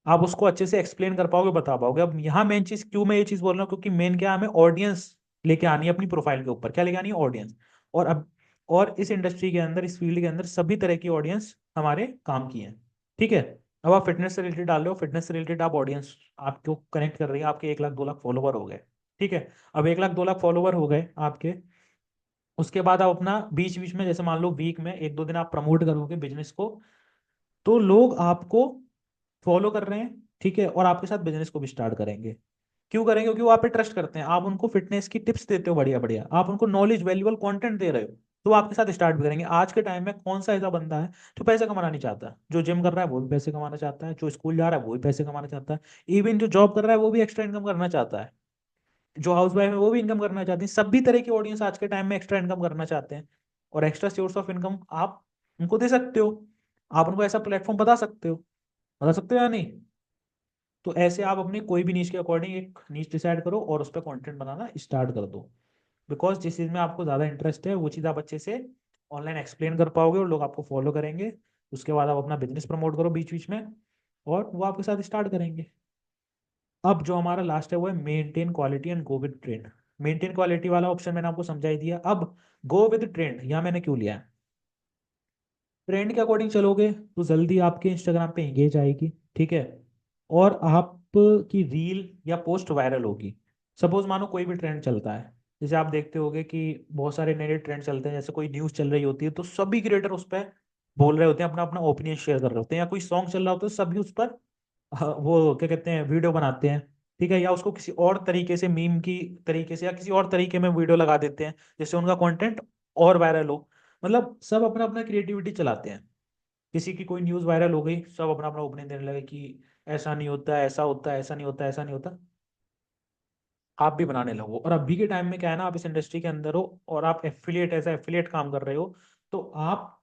आप उसको अच्छे से एक्सप्लेन कर पाओगे, बता पाओगे। अब यहाँ मेन चीज क्यों मैं ये चीज बोल रहा हूँ, क्योंकि मेन क्या है, हमें ऑडियंस लेके आनी है अपनी प्रोफाइल के ऊपर। क्या लेके आनी है, ऑडियंस। और अब, और इस इंडस्ट्री के अंदर, इस फील्ड के अंदर सभी तरह की ऑडियंस हमारे काम की है। ठीक है। अब आप फिटनेस से रिलेटेड डाल रहे हो, फिटनेस से रिलेटेड आप ऑडियंस आपको कनेक्ट कर रही है, आपके 1 लाख 2 लाख फॉलोवर हो गए। ठीक है। अब 1 लाख 2 लाख फॉलोवर हो गए आपके, उसके बाद आप अपना बीच बीच में, जैसे मान लो वीक में 1 2 दिन आप प्रमोट करोगे बिजनेस को, तो लोग आपको फॉलो कर रहे हैं, ठीक है, और आपके साथ बिजनेस को भी स्टार्ट करेंगे। क्यों करेंगे, क्योंकि वो आप पे ट्रस्ट करते हैं, आप उनको फिटनेस की टिप्स देते हो बढ़िया बढ़िया, आप उनको नॉलेज वैल्यूबल कंटेंट दे रहे हो, तो वो आपके साथ स्टार्ट भी करेंगे। आज के टाइम में कौन सा ऐसा बंदा है जो पैसे कमाना नहीं चाहता, जो जिम कर रहा है वो भी पैसे कमाना चाहता है, जो स्कूल जा रहा है वो भी पैसे कमाना चाहता है, इवन जो जॉब कर रहा है वो भी एक्स्ट्रा इनकम करना चाहता है, जो हाउस वाइफ है वो भी इनकम करना चाहती है। सभी तरह की ऑडियंस आज के टाइम में एक्स्ट्रा इनकम करना चाहते हैं, और एक्स्ट्रा सोर्स ऑफ इनकम आप उनको दे सकते हो। आप उनको ऐसा प्लेटफॉर्म बता सकते हो या नहीं। तो ऐसे आप अपनी कोई भी नीच के अकॉर्डिंग एक नीच डिसाइड करो और उस पर कंटेंट बनाना स्टार्ट कर दो। बिकॉज जिस चीज़ में आपको ज़्यादा इंटरेस्ट है वो चीज़ आप अच्छे से ऑनलाइन एक्सप्लेन कर पाओगे और लोग आपको फॉलो करेंगे। उसके बाद आप अपना बिजनेस प्रमोट करो बीच बीच में, और वो आपके साथ स्टार्ट करेंगे। अब जो हमारा लास्ट है वो है maintain quality and go with trend. Maintain quality वाला ऑप्शन मैंने आपको समझा ही दिया। अब गो विद ट्रेंड यहाँ मैंने क्यों लिया है, ट्रेंड के अकॉर्डिंग चलोगे तो जल्दी आपके इंस्टाग्राम पे एंगेज आएगी, ठीक है, और आपकी रील या पोस्ट वायरल होगी। सपोज मानो कोई भी ट्रेंड चलता है, जैसे आप देखते होगे कि बहुत सारे नए नए ट्रेंड चलते हैं, जैसे कोई न्यूज़ चल रही होती है तो सभी क्रिएटर उस पर बोल रहे होते हैं, अपना अपना ओपिनियन शेयर कर रहे होते हैं, या कोई सॉन्ग चल रहा होता है सभी उस पर वो क्या कहते हैं, वीडियो बनाते हैं, ठीक है, या उसको किसी और तरीके से, मीम की तरीके से या किसी और तरीके में वीडियो लगा देते हैं जिससे उनका कंटेंट और वायरल हो। मतलब सब अपना अपना क्रिएटिविटी चलाते हैं। किसी की कोई न्यूज़ वायरल हो गई, सब अपना अपना ओपिनियन देने लगे कि ऐसा नहीं होता, ऐसा होता है, ऐसा नहीं होता, ऐसा नहीं होता। आप भी बनाने लगो। और अभी के टाइम में क्या है ना, आप इस इंडस्ट्री के अंदर हो और आप एफिलिएट, ऐसा एफिलिएट काम कर रहे हो, तो आप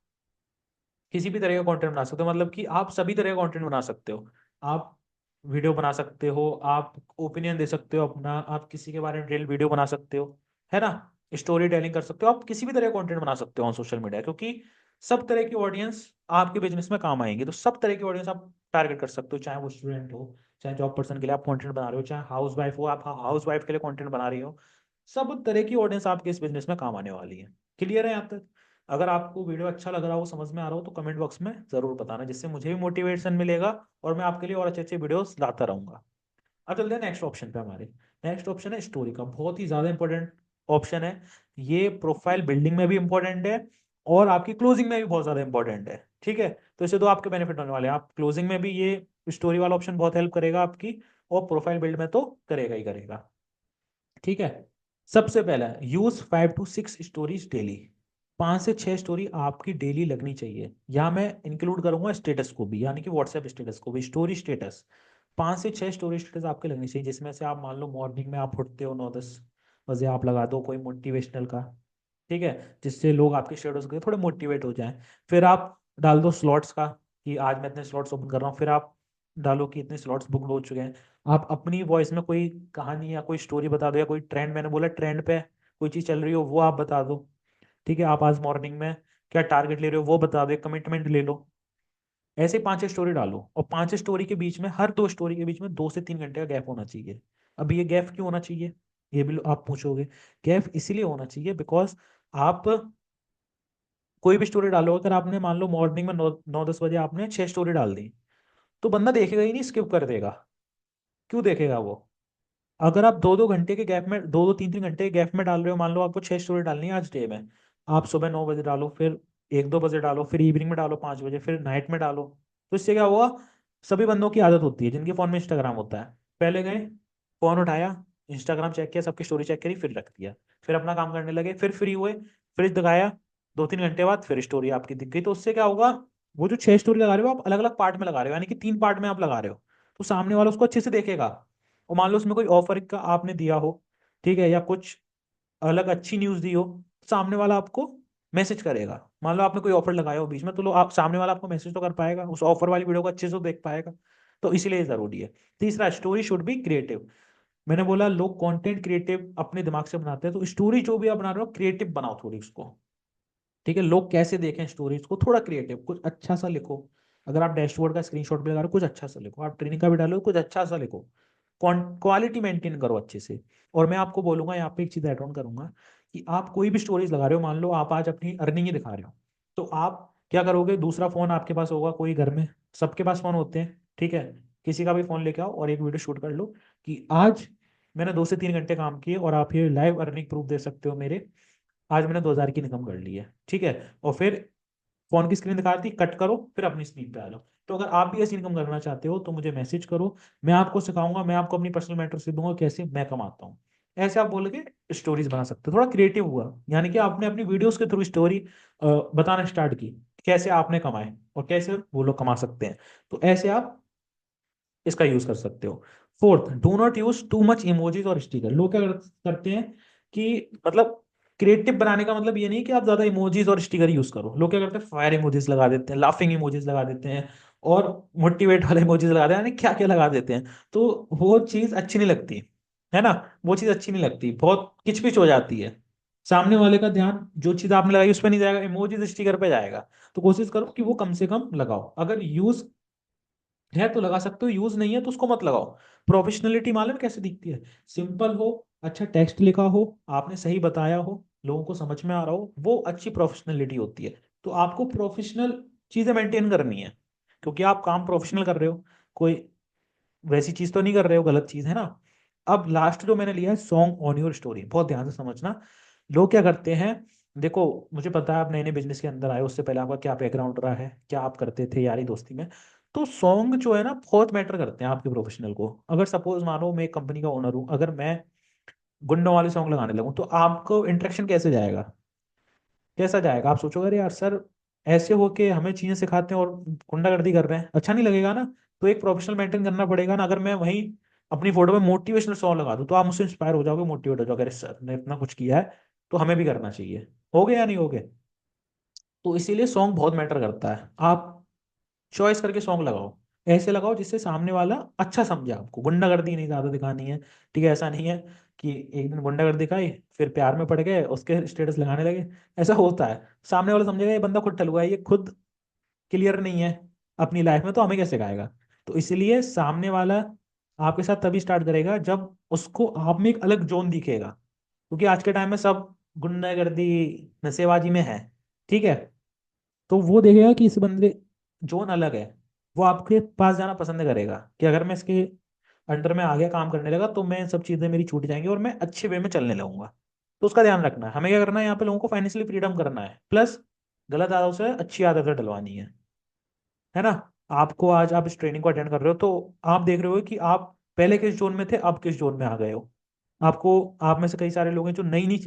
किसी भी तरह का कंटेंट बना सकते हो। मतलब कि आप सभी तरह का कंटेंट बना सकते हो। आप वीडियो बना सकते हो, आप ओपिनियन दे सकते हो अपना, आप किसी के बारे में रियल वीडियो बना सकते हो, है ना, स्टोरी टेलिंग कर सकते हो, आप किसी भी तरह का कंटेंट बना सकते हो ऑन सोशल मीडिया, क्योंकि सब तरह की ऑडियंस आपके बिजनेस में काम आएंगे। तो सब तरह की ऑडियंस आप टारगेट कर सकते हो, चाहे वो स्टूडेंट हो, चाहे जॉब पर्सन के लिए आप कंटेंट बना रहे हो, चाहे हाउस वाइफ हो, आप हाउस वाइफ के लिए कंटेंट बना रही हो। सब तरह की ऑडियंस आपके इस बिजनेस में काम आने वाली है। क्लियर है यहाँ तक। अगर आपको वीडियो अच्छा लग रहा हो, समझ में आ रहा हो, तो कमेंट बॉक्स में जरूर बताना, जिससे मुझे भी मोटिवेशन मिलेगा और मैं आपके लिए और अच्छे अच्छे वीडियोस लाता रहूंगा। अब चलते हैं नेक्स्ट ऑप्शन पे हमारे। नेक्स्ट ऑप्शन है स्टोरी का, बहुत ही ज्यादा इंपॉर्टेंट ऑप्शन है। ये प्रोफाइल बिल्डिंग में भी इंपॉर्टेंट है और आपकी क्लोजिंग में भी बहुत ज्यादा इंपॉर्टेंट है। ठीक है। तो इससे दो आपके बेनिफिट होने वाले हैं। आप क्लोजिंग में भी ये स्टोरी वाला ऑप्शन बहुत हेल्प करेगा आपकी, और प्रोफाइल बिल्ड में तो करेगा ही करेगा। ठीक है। सबसे पहला, यूज 5 to 6 स्टोरीज डेली। 5 से 6 स्टोरी आपकी डेली लगनी चाहिए। यहाँ मैं इंक्लूड करूंगा स्टेटस को भी, यानी कि व्हाट्सएप स्टेटस को भी, स्टोरी स्टेटस। 5 से 6 स्टोरी स्टेटस आपके लगनी चाहिए, जिसमें से आप मान लो मॉर्निंग में आप उठते हो 9 10 बजे, आप लगा दो कोई मोटिवेशनल का, ठीक है, जिससे लोग आपके स्टेटस के थोड़े मोटिवेट हो जाएं। फिर आप डाल दो स्लॉट्स का, कि आज मैं इतने स्लॉट्स ओपन कर रहा हूँ। फिर आप डालो कि इतने स्लॉट्स बुक हो चुके हैं। आप अपनी वॉइस में कोई कहानी या कोई स्टोरी बता दो, या कोई ट्रेंड, मैंने बोला ट्रेंड पे कोई चीज़ चल रही हो वो आप बता दो। ठीक है। आप आज मॉर्निंग में क्या टारगेट ले रहे हो वो बता दो, कमिटमेंट ले लो। ऐसे 5 स्टोरी डालो, और 5 स्टोरी के बीच में, हर 2 स्टोरी के बीच में 2 से 3 घंटे का गैप होना चाहिए। अब ये गैप क्यों होना चाहिए, ये भी आप पूछोगे। गैप इसीलिए होना चाहिए बिकॉज आप कोई भी स्टोरी डालो, अगर आपने मान लो मॉर्निंग में 9 9 10 बजे आपने 6 स्टोरी डाल दी, तो बंदा देखेगा ही नहीं, स्किप कर देगा। क्यों देखेगा वो? अगर आप 2-2 घंटे के गैप में, 2-2 3-3 घंटे के गैप में डाल रहे हो, मान लो आपको 6 स्टोरी डालनी है आज डे में, आप सुबह 9 बजे डालो, फिर 1-2 बजे डालो, फिर इवनिंग में डालो 5 बजे, फिर नाइट में डालो। तो इससे क्या हुआ, सभी बंदों की आदत होती है जिनके फोन में इंस्टाग्राम होता है, पहले गए, फोन उठाया, इंस्टाग्राम चेक किया, सबकी स्टोरी चेक करी, फिर रख दिया, फिर अपना काम करने लगे, फिर फ्री हुए, फ्रिज दिखाया, 2-3 घंटे बाद फिर स्टोरी आपकी दिख गई। तो उससे क्या होगा, वो जो 6 स्टोरी लगा रहे हो आप अलग अलग पार्ट में लगा रहे हो, यानी कि 3 पार्ट में आप लगा रहे हो, तो सामने वाला उसको अच्छे से देखेगा। और मान लो उसमें कोई ऑफर का आपने दिया हो, ठीक है, या कुछ अलग अच्छी न्यूज दी हो, तो सामने वाला आपको मैसेज करेगा। मान लो आपने कोई ऑफर लगाया हो बीच में, तो लो आप सामने वाला आपको मैसेज तो कर पाएगा, उस ऑफर वाली वीडियो को अच्छे से देख पाएगा। तो इसीलिए ये जरूरी है। तीसरा, स्टोरी शुड बी क्रिएटिव। मैंने बोला लोग कंटेंट क्रिएटिव अपने दिमाग से बनाते हैं, तो स्टोरी जो भी आप बना रहे हो क्रिएटिव बनाओ थोड़ी उसको। ठीक है, लोग कैसे देखें स्टोरीज को, थोड़ा क्रिएटिव कुछ अच्छा सा लिखो। अगर आप डैशबोर्ड का स्क्रीनशॉट भी लगा रहे हो, कुछ अच्छा सा लिखो। आप ट्रेनिंग का भी डालो, कुछ अच्छा सा लिखो। क्वालिटी मेंटेन करो अच्छे से। और मैं आपको बोलूंगा, यहाँ पे एक चीज ऐड ऑन करूंगा, कि आप कोई भी स्टोरीज लगा रहे हो, मान लो आप आज अपनी अर्निंग ही दिखा रहे हो, तो आप क्या करोगे, दूसरा फोन आपके पास होगा कोई घर में, सबके पास फोन होते हैं, ठीक है, किसी का भी फोन लेके आओ और एक वीडियो शूट कर लो कि आज मैंने 2 से 3 घंटे काम किए, और आप ये लाइव अर्निंग प्रूफ दे सकते हो मेरे, आज मैंने 2,000 की इनकम कर ली है, ठीक है। और फिर फोन की स्क्रीन दिखा दी, कट करो, फिर अपनी स्क्रीन पे आ जाओ। तो अगर आप भी ऐसी इनकम करना चाहते हो तो मुझे मैसेज करो, मैं आपको सिखाऊंगा, मैं आपको अपनी पर्सनल मेंटरशिप से दूंगा कैसे मैं कमाता हूँ। ऐसे आप बोल के स्टोरीज बना सकते हो, थोड़ा क्रिएटिव हुआ, यानी कि आपने अपनी वीडियोस के थ्रू स्टोरी बताना स्टार्ट की, कैसे आपने कमाए और कैसे वो लोग कमा सकते हैं। तो ऐसे आप इसका यूज कर सकते हो। Fourth, do not use too much emojis और स्टिकर। लोग क्या करते हैं कि मतलब क्रिएटिव बनाने का मतलब ये नहीं कि आप ज्यादा इमोजीज और स्टिकर यूज करो। लोग क्या करते हैं, फायर इमोजीज लगा देते हैं, लाफिंग इमोजीज लगा देते हैं, और मोटिवेट वाले इमोजीज लगा देते हैं, यानी क्या क्या लगा देते हैं। तो वो चीज अच्छी नहीं लगती, है ना, वो चीज अच्छी नहीं लगती, बहुत किचपिच हो जाती है। सामने वाले का ध्यान जो चीज आपने लगाई उस पर नहीं जाएगा, इमोजीज स्टिकर पे जाएगा। तो कोशिश करो कि वो कम से कम लगाओ। अगर यूज है तो लगा सकते हो, यूज नहीं है तो उसको मत लगाओ। प्रोफेशनलिटी मालूम है कैसे दिखती है, सिंपल हो, अच्छा टेक्स्ट लिखा हो, आपने सही बताया हो, लोगों को समझ में आ रहा हो, वो अच्छी प्रोफेशनलिटी होती है। तो आपको प्रोफेशनल चीजें मेंटेन करनी है, क्योंकि आप काम प्रोफेशनल कर रहे हो, कोई वैसी चीज तो नहीं कर रहे हो, गलत चीज है ना। अब लास्ट जो मैंने लिया है, सॉन्ग ऑन योर स्टोरी, बहुत ध्यान से समझना। लोग क्या करते हैं, देखो मुझे पता है आप नए नए बिजनेस के अंदर आए, उससे पहले आपका क्या बैकग्राउंड रहा है, क्या आप करते थे यारी दोस्ती में। तो सॉन्ग जो है ना बहुत मैटर करते हैं आपके प्रोफेशनल को। अगर सपोज मानो मैं एक कंपनी का ओनर हूँ, अगर मैं गुंडों वाले सॉन्ग लगाने लगूँ, तो आपको इंटरेक्शन कैसे जाएगा, कैसा जाएगा? आप सोचोगे अरे यार सर ऐसे होके हमें चीजें सिखाते हैं और गुंडागर्दी कर रहे हैं, अच्छा नहीं लगेगा ना। तो एक प्रोफेशनल मेंटेन करना पड़ेगा ना। अगर मैं वहीं अपनी फोटो में मोटिवेशनल सॉन्ग लगा दूं, तो आप मुझसे इंस्पायर हो जाओगे, मोटिवेट हो जाओगे, अरे सर ने इतना कुछ किया है तो हमें भी करना चाहिए। हो गया या नहीं हो गया? तो इसीलिए सॉन्ग बहुत मैटर करता है। आप चॉइस करके सॉन्ग लगाओ, ऐसे लगाओ जिससे सामने वाला अच्छा समझे आपको। गुंडागर्दी नहीं ज्यादा दिखानी है, ठीक है, ऐसा नहीं है कि एक दिन गुंडागर्दी दिखाई फिर प्यार में पड़ गए उसके स्टेटस लगाने लगे। ऐसा होता है, सामने वाला समझेगा ये बंदा खुद ठलुआ है, ये खुद क्लियर नहीं है अपनी लाइफ में, तो हमें कैसे गाएगा। तो इसलिए सामने वाला आपके साथ तभी स्टार्ट करेगा जब उसको आप में एक अलग जोन दिखेगा, क्योंकि आज के टाइम में सब गुंडागर्दी नशेबाजी में है, ठीक है। तो वो देखेगा कि इस बंदे जोन अलग है, वो आपके पास जाना पसंद करेगा कि अगर मैं इसके अंडर में आगे काम करने लगा तो मैं सब चीजें मेरी छूट जाएंगी और मैं अच्छे वे में चलने लगूंगा। तो उसका ध्यान रखना है। हमें क्या करना है, यहाँ पे लोगों को फाइनेंशियली फ्रीडम करना है, प्लस गलत आदतों से अच्छी आदतें डलवानी है ना। आपको आज आप इस ट्रेनिंग को अटेंड कर रहे हो, तो आप देख रहे हो कि आप पहले किस जोन में थे, अब किस जोन में आ गए हो। आपको, आप में से कई सारे लोग हैं जो नई नई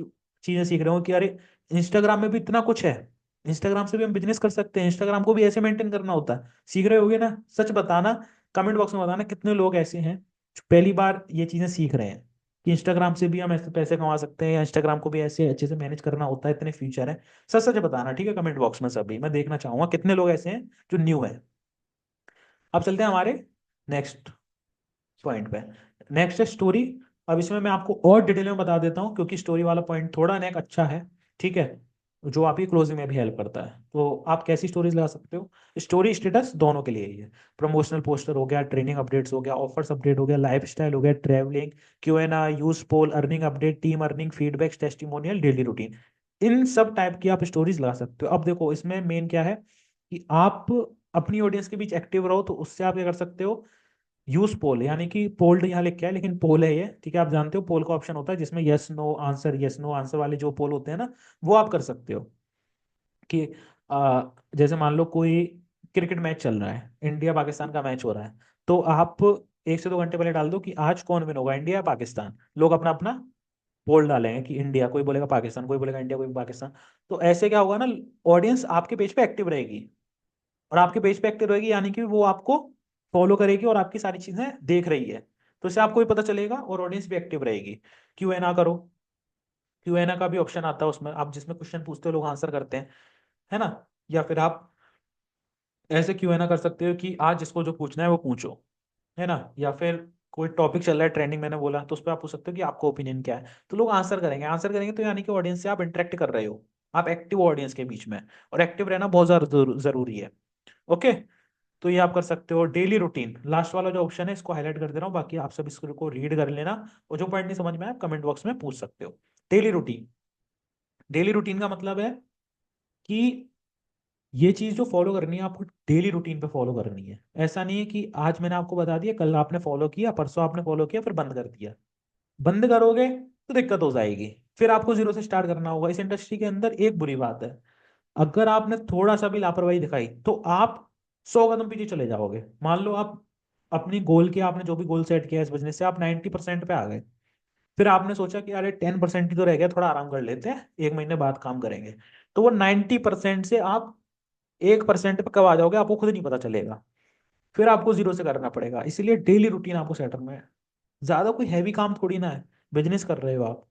चीजें सीख रहे हो कि अरे इंस्टाग्राम में भी इतना कुछ है, इंस्टाग्राम से भी हम बिजनेस कर सकते हैं, इंस्टाग्राम को भी ऐसे मेंटेन करना होता है। सीख रहे होगे ना? सच बताना, कमेंट बॉक्स में बताना कितने लोग ऐसे हैं जो पहली बार ये चीजें सीख रहे हैं कि इंस्टाग्राम से भी हम ऐसे पैसे कमा सकते हैं, या इंस्टाग्राम को भी ऐसे अच्छे से मैनेज करना होता है, इतने फीचर है। सच सच बताना, ठीक है, कमेंट बॉक्स में सभी, मैं देखना चाहूंगा कितने लोग ऐसे हैं जो न्यू है। अब चलते हैं हमारे नेक्स्ट पॉइंट पे। नेक्स्ट है स्टोरी। अब इसमें मैं आपको और डिटेल में बता देता हूँ, क्योंकि स्टोरी वाला पॉइंट थोड़ा नेक अच्छा है, ठीक है, जो आपकी क्लोजिंग में भी हेल्प करता है। तो आप कैसी स्टोरीज लगा सकते हो? स्टोरी स्टेटस दोनों के लिए ही है। प्रमोशनल पोस्टर हो गया, ट्रेनिंग अपडेट्स हो गया, ऑफर्स अपडेट हो गया, लाइफ स्टाइल हो गया, travelling, Q N R, use poll, earning update, team earning, feedbacks, testimonial, daily routine, इन सब टाइप की आप स्टोरीज लगा सकते हो। अब देखो इसमें मेन क्या है कि आप अपनी ऑडियंस के बीच एक्टिव रहो, तो उससे आप क्या कर सकते हो, यूज पोल, यानी कि पोल्ड यहाँ लिख के है लेकिन पोल है ये, ठीक है। आप जानते हो पोल का ऑप्शन होता है जिसमें यस नो आंसर वाले जो पोल होते हैं ना, वो आप कर सकते हो। कि जैसे मान लो कोई क्रिकेट मैच चल रहा है, इंडिया पाकिस्तान का मैच हो रहा है, तो आप 1 से 2 घंटे पहले डाल दो कि आज कौन विन होगा, इंडिया या पाकिस्तान। लोग अपना अपना पोल डालेंगे कि इंडिया, कोई बोलेगा पाकिस्तान, कोई बोलेगा इंडिया, कोई पाकिस्तान। तो ऐसे क्या होगा ना, ऑडियंस आपके पेज पे एक्टिव रहेगी, और आपके पेज पे एक्टिव रहेगी यानी कि वो आपको फॉलो करेगी और आपकी सारी चीजें देख रही है। तो इससे आपको भी पता चलेगा और ऑडियंस भी एक्टिव रहेगी। क्यू एन आ करो, क्यू एन आ का भी ऑप्शन आता है उसमें, आप जिसमें क्वेश्चन पूछते हो लोग आंसर करते हैं, है ना। या फिर आप ऐसे क्यू एन आ कर सकते हो कि आज जिसको जो पूछना है वो पूछो, है ना। या फिर कोई टॉपिक चल रहा है ट्रेंडिंग मैंने बोला, तो उस पर आप पूछ सकते हो कि आपका ओपिनियन क्या है, तो लोग आंसर करेंगे। आंसर करेंगे तो यानी कि ऑडियंस से आप इंटरेक्ट कर रहे हो, आप एक्टिव ऑडियंस के बीच में, और एक्टिव रहना बहुत ज्यादा जरूरी है। ओके, तो ये आप कर सकते हो। डेली रूटीन, लास्ट वाला जो ऑप्शन है इसको हाईलाइट कर दे रहा हूँ, बाकी आप सब इसको रीड कर लेना, और जो पॉइंट नहीं समझ में आए आप कमेंट बॉक्स में पूछ सकते हो। डेली रूटीन, डेली रूटीन का मतलब है कि ये चीज जो फॉलो करनी है आपको डेली रूटीन पे फॉलो करनी है। ऐसा नहीं है कि आज मैंने आपको बता दिया, कल आपने फॉलो किया, परसों आपने फॉलो किया फिर बंद कर दिया। बंद करोगे तो दिक्कत हो जाएगी, फिर आपको जीरो से स्टार्ट करना होगा। इस इंडस्ट्री के अंदर एक बुरी बात है, अगर आपने थोड़ा सा भी लापरवाही दिखाई तो आप 100 कदम पीछे चले जाओगे। मान लो आप अपनी गोल के, आपने जो भी गोल सेट किया इस बिजनेस से, आप 90% पे आ गए, फिर आपने सोचा कि अरे 10% ही तो रह गया, थोड़ा आराम कर लेते हैं, 1 महीने बाद काम करेंगे। तो वो 90% से आप 1% पे कब आ जाओगे आपको खुद नहीं पता चलेगा, फिर आपको जीरो से करना पड़ेगा। इसलिए डेली रूटीन आपको सेट करना है। ज्यादा कोई हैवी काम थोड़ी ना है, बिजनेस कर रहे हो आप।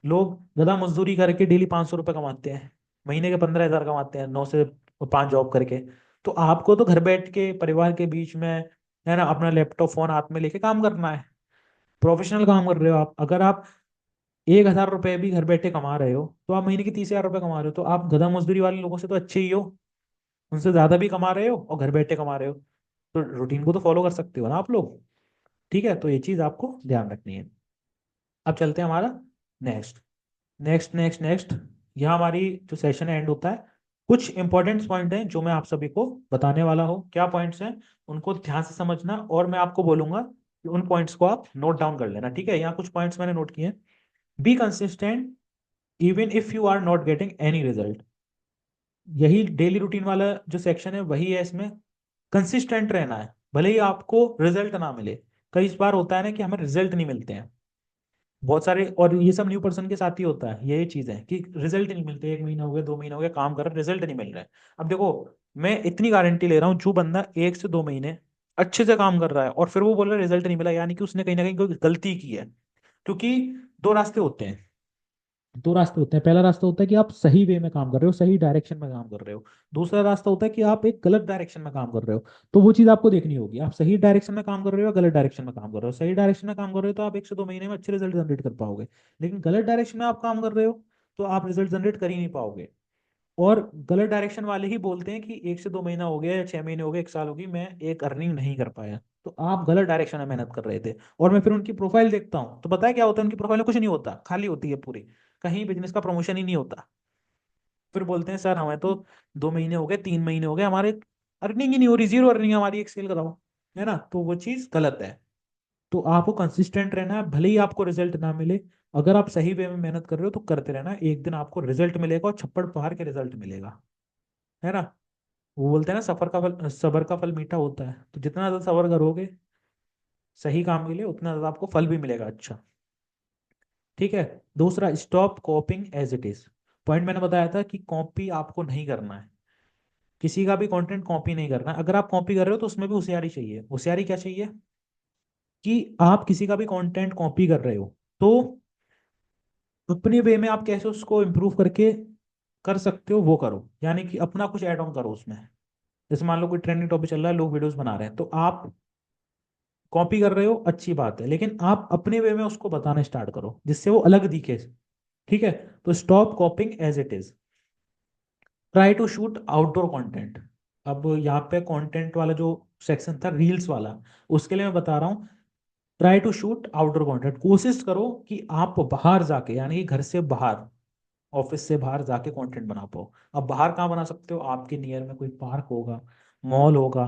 लोग गधा मजदूरी करके डेली 500 रुपये कमाते हैं, महीने के 15,000 कमाते हैं, 9 से 5 जॉब करके। तो आपको तो घर बैठ के परिवार के बीच में, है ना, अपना लैपटॉप फोन हाथ में लेके काम करना है। प्रोफेशनल काम कर रहे हो आप। अगर आप 1,000 रुपये भी घर बैठे कमा रहे हो तो आप महीने के 30,000 रुपये कमा रहे हो, तो आप गधा मजदूरी वाले लोगों से तो अच्छे ही हो, उनसे ज्यादा भी कमा रहे हो और घर बैठे कमा रहे हो। तो रूटीन को तो फॉलो कर सकते हो ना आप लोग। ठीक है, तो ये चीज आपको ध्यान रखनी है। अब चलते हैं हमारा नेक्स्ट, नेक्स्ट। यहाँ हमारी जो सेशन एंड होता है, कुछ इंपॉर्टेंट पॉइंट हैं जो मैं आप सभी को बताने वाला हूँ। क्या पॉइंट्स हैं, उनको ध्यान से समझना, और मैं आपको बोलूंगा कि उन पॉइंट्स को आप नोट डाउन कर लेना। ठीक है, यहाँ कुछ पॉइंट्स मैंने नोट किए हैं। Be consistent even if you are not getting any result. यही डेली रूटीन वाला जो सेक्शन है वही है इसमें। कंसिस्टेंट रहना है भले ही आपको रिजल्ट ना मिले। कई बार होता है ना कि हमें रिजल्ट नहीं मिलते हैं बहुत सारे, और ये सब न्यू पर्सन के साथ ही होता है, यही चीज है कि रिजल्ट नहीं मिलते। 1 महीना हो गया, 2 महीना हो गया, काम कर रहे रिजल्ट नहीं मिल रहा है। अब देखो, मैं इतनी गारंटी ले रहा हूँ, जो बंदा 1 से 2 महीने अच्छे से काम कर रहा है और फिर वो बोल रहा है रिजल्ट नहीं मिला, यानी कि उसने कहीं ना कहीं कोई गलती की है। क्योंकि दो रास्ते होते हैं, दो रास्ते होते हैं। पहला रास्ता होता है कि आप सही वे में काम कर रहे हो, सही डायरेक्शन में काम कर रहे हो। दूसरा रास्ता होता है कि आप एक गलत डायरेक्शन में काम कर रहे हो। तो वो चीज आपको देखनी होगी, आप सही डायरेक्शन में काम कर रहे हो या गलत डायरेक्शन में काम कर रहे हो। सही डायरेक्शन में काम कर रहे हो तो आप 1 से 2 महीने में अच्छे रिजल्ट जनरेट कर पाओगे, लेकिन गलत डायरेक्शन में आप काम कर रहे हो तो आप रिजल्ट जनरेट कर ही नहीं पाओगे। और गलत डायरेक्शन वाले ही बोलते हैं कि 1 से 2 महीना हो गया या 6 महीने हो गए, 1 साल होगी, मैं एक अर्निंग नहीं कर पाया। तो आप गलत डायरेक्शन में मेहनत कर रहे थे। और मैं फिर उनकी प्रोफाइल देखता हूँ तो पता है क्या होता है, उनकी प्रोफाइल में कुछ नहीं होता, खाली होती है पूरी, कहीं बिजनेस का प्रमोशन ही नहीं होता। फिर बोलते हैं सर हमें तो 2 महीने हो गए, 3 महीने हो गए, हमारे अर्निंग ही नहीं हो रही, जीरो अर्निंग हमारी, एक सेल कराओ, है ना। तो वो चीज गलत है। तो आपको कंसिस्टेंट रहना है, भले ही आपको रिजल्ट ना मिले। अगर आप सही वे में मेहनत कर रहे हो तो करते रहना, एक दिन आपको रिजल्ट मिलेगा, और छप्पड़ फाड़ के रिजल्ट मिलेगा, है ना। वो बोलते हैं ना, सफर का फल, सबर का फल मीठा होता है। तो जितना ज्यादा सबर करोगे सही काम के लिए, उतना ज्यादा आपको फल भी मिलेगा अच्छा। ठीक है। दूसरा, stop copying as it is. Point मैंने बताया था कि कॉपी आपको नहीं करना है, किसी का भी कंटेंट कॉपी नहीं करना। अगर आप कॉपी कर रहे हो तो उसमें भी होशियारी चाहिए। होशियारी क्या चाहिए, कि आप किसी का भी कंटेंट कॉपी कर रहे हो तो अपने वे में आप कैसे उसको इम्प्रूव करके कर सकते हो वो करो, यानी कि अपना कुछ ऐड ऑन करो उसमें। जैसे मान लो कोई ट्रेंडिंग टॉपिक चल रहा है, लोग वीडियोस बना रहे हैं, तो आप कॉपी कर रहे हो अच्छी बात है, लेकिन आप अपने वे में उसको बताना स्टार्ट करो जिससे वो अलग दिखे। ठीक है, तो stop copying as it is. Try to shoot outdoor content. अब यहाँ पे कंटेंट वाला जो सेक्शन था रील्स वाला, उसके लिए मैं बता रहा हूँ, try to shoot outdoor content. कोशिश करो कि आप बाहर जाके, यानी कि घर से बाहर, ऑफिस से बाहर जाके कंटेंट बना पाओ। अब बाहर कहाँ बना सकते हो, आपके नियर में कोई पार्क होगा, मॉल होगा,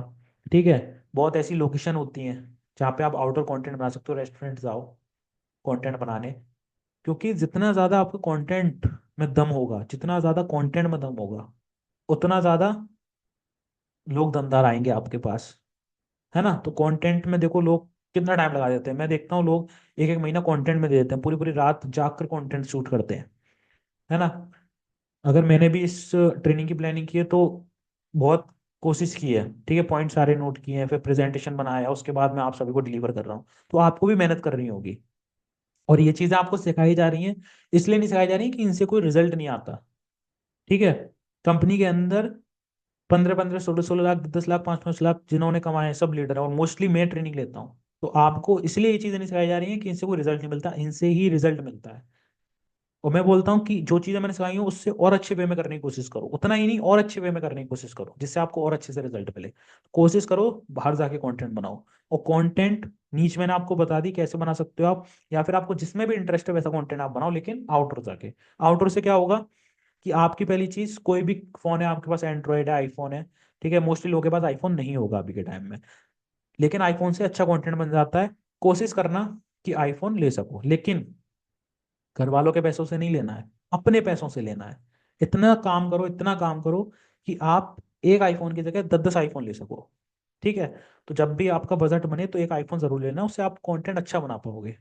ठीक है, बहुत ऐसी लोकेशन होती हैं। जहाँ पे आप आउटडोर कंटेंट बना सकते हो, रेस्टोरेंट जाओ कंटेंट बनाने। क्योंकि जितना ज्यादा आपका कंटेंट में दम होगा, जितना ज्यादा कंटेंट में दम होगा, उतना ज्यादा लोग दमदार आएंगे आपके पास, है ना। तो कंटेंट में देखो लोग कितना टाइम लगा देते हैं, मैं देखता हूँ लोग एक एक महीना कंटेंट में दे देते हैं, पूरी पूरी रात जाग कर कंटेंट शूट करते हैं, है ना। अगर मैंने भी इस ट्रेनिंग की प्लानिंग की है तो बहुत कोशिश की है, ठीक है, पॉइंट सारे नोट किए हैं, फिर प्रेजेंटेशन बनाया, उसके बाद मैं आप सभी को डिलीवर कर रहा हूँ। तो आपको भी मेहनत करनी होगी, और ये चीजें आपको सिखाई जा रही हैं, इसलिए नहीं सिखाई जा रही कि इनसे कोई रिजल्ट नहीं आता, ठीक है। कंपनी के अंदर 15-15, 16-16 लाख, 10 लाख, 5-5 लाख जिन्होंने कमाए हैं सब लीडर है, और मोस्टली मैं ट्रेनिंग लेता हूँ। तो आपको इसलिए ये चीजें नहीं सिखाई जा रही हैं कि इनसे कोई रिजल्ट नहीं मिलता, इनसे ही रिजल्ट मिलता है। और मैं बोलता हूँ कि जो चीजें मैंने सिखाई हूँ उससे और अच्छे वे में करने की कोशिश करो, उतना ही नहीं और अच्छे वे में करने की कोशिश करो, जिससे आपको और अच्छे से रिजल्ट मिले। कोशिश करो बाहर जाके कंटेंट बनाओ, और कंटेंट नीच मैंने आपको बता दी कैसे बना सकते हो आप, या फिर आपको जिसमें भी इंटरेस्ट है वैसा कंटेंट आप बनाओ, लेकिन आउटडोर जाके। आउटडोर से क्या होगा कि आपकी पहली चीज, कोई भी फोन है आपके पास, एंड्रॉयड है, आईफोन है, ठीक है, मोस्टली लोगों के पास आईफोन नहीं होगा अभी के टाइम में, लेकिन आईफोन से अच्छा कंटेंट बन जाता है। कोशिश करना कि आईफोन ले सको, लेकिन घर वालों के पैसों से नहीं लेना है, अपने पैसों से लेना है। इतना काम करो, इतना काम करो कि आप एक आईफोन की जगह 10-10 आईफोन ले सको, ठीक है। तो जब भी आपका बजट बने तो एक आईफोन जरूर लेना, उससे आप कंटेंट अच्छा बना पाओगे।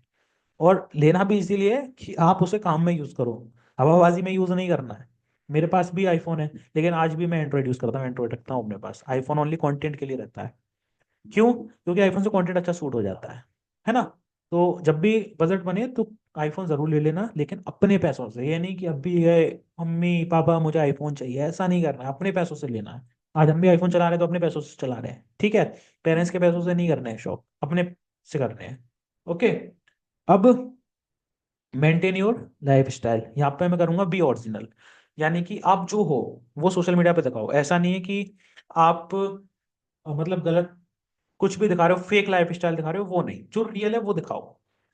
और लेना भी इसीलिए है कि आप उसे काम में यूज करो, हवाबाजी में यूज नहीं करना है। मेरे पास भी आईफोन है, लेकिन आज भी मैं एंड्रॉइड यूज करता हूँ, एंड्रॉइड रखता हूँ अपने पास, आईफोन ओनली कंटेंट के लिए रहता है। क्यों? क्योंकि आईफोन से कंटेंट अच्छा शूट हो जाता है ना। तो जब भी बजट बने तो आईफोन जरूर ले लेना, लेकिन अपने पैसों से। ये नहीं कि अभी गए मम्मी पापा मुझे आईफोन चाहिए, ऐसा नहीं करना है, अपने पैसों से लेना है। आज हम भी आईफोन चला रहे हैं तो अपने पैसों से चला रहे हैं, ठीक है। पेरेंट्स के पैसों से नहीं करने हैं शौक, अपने से करने हैं। ओके। अब मेंटेन योर लाइफ स्टाइल, यहाँ पे मैं करूंगा बी ओरिजिनल, यानी कि आप जो हो वो सोशल मीडिया पे दिखाओ। ऐसा नहीं है कि आप मतलब गलत कुछ भी दिखा रहे हो, फेक लाइफ स्टाइल दिखा रहे हो, वो नहीं, जो रियल है वो दिखाओ।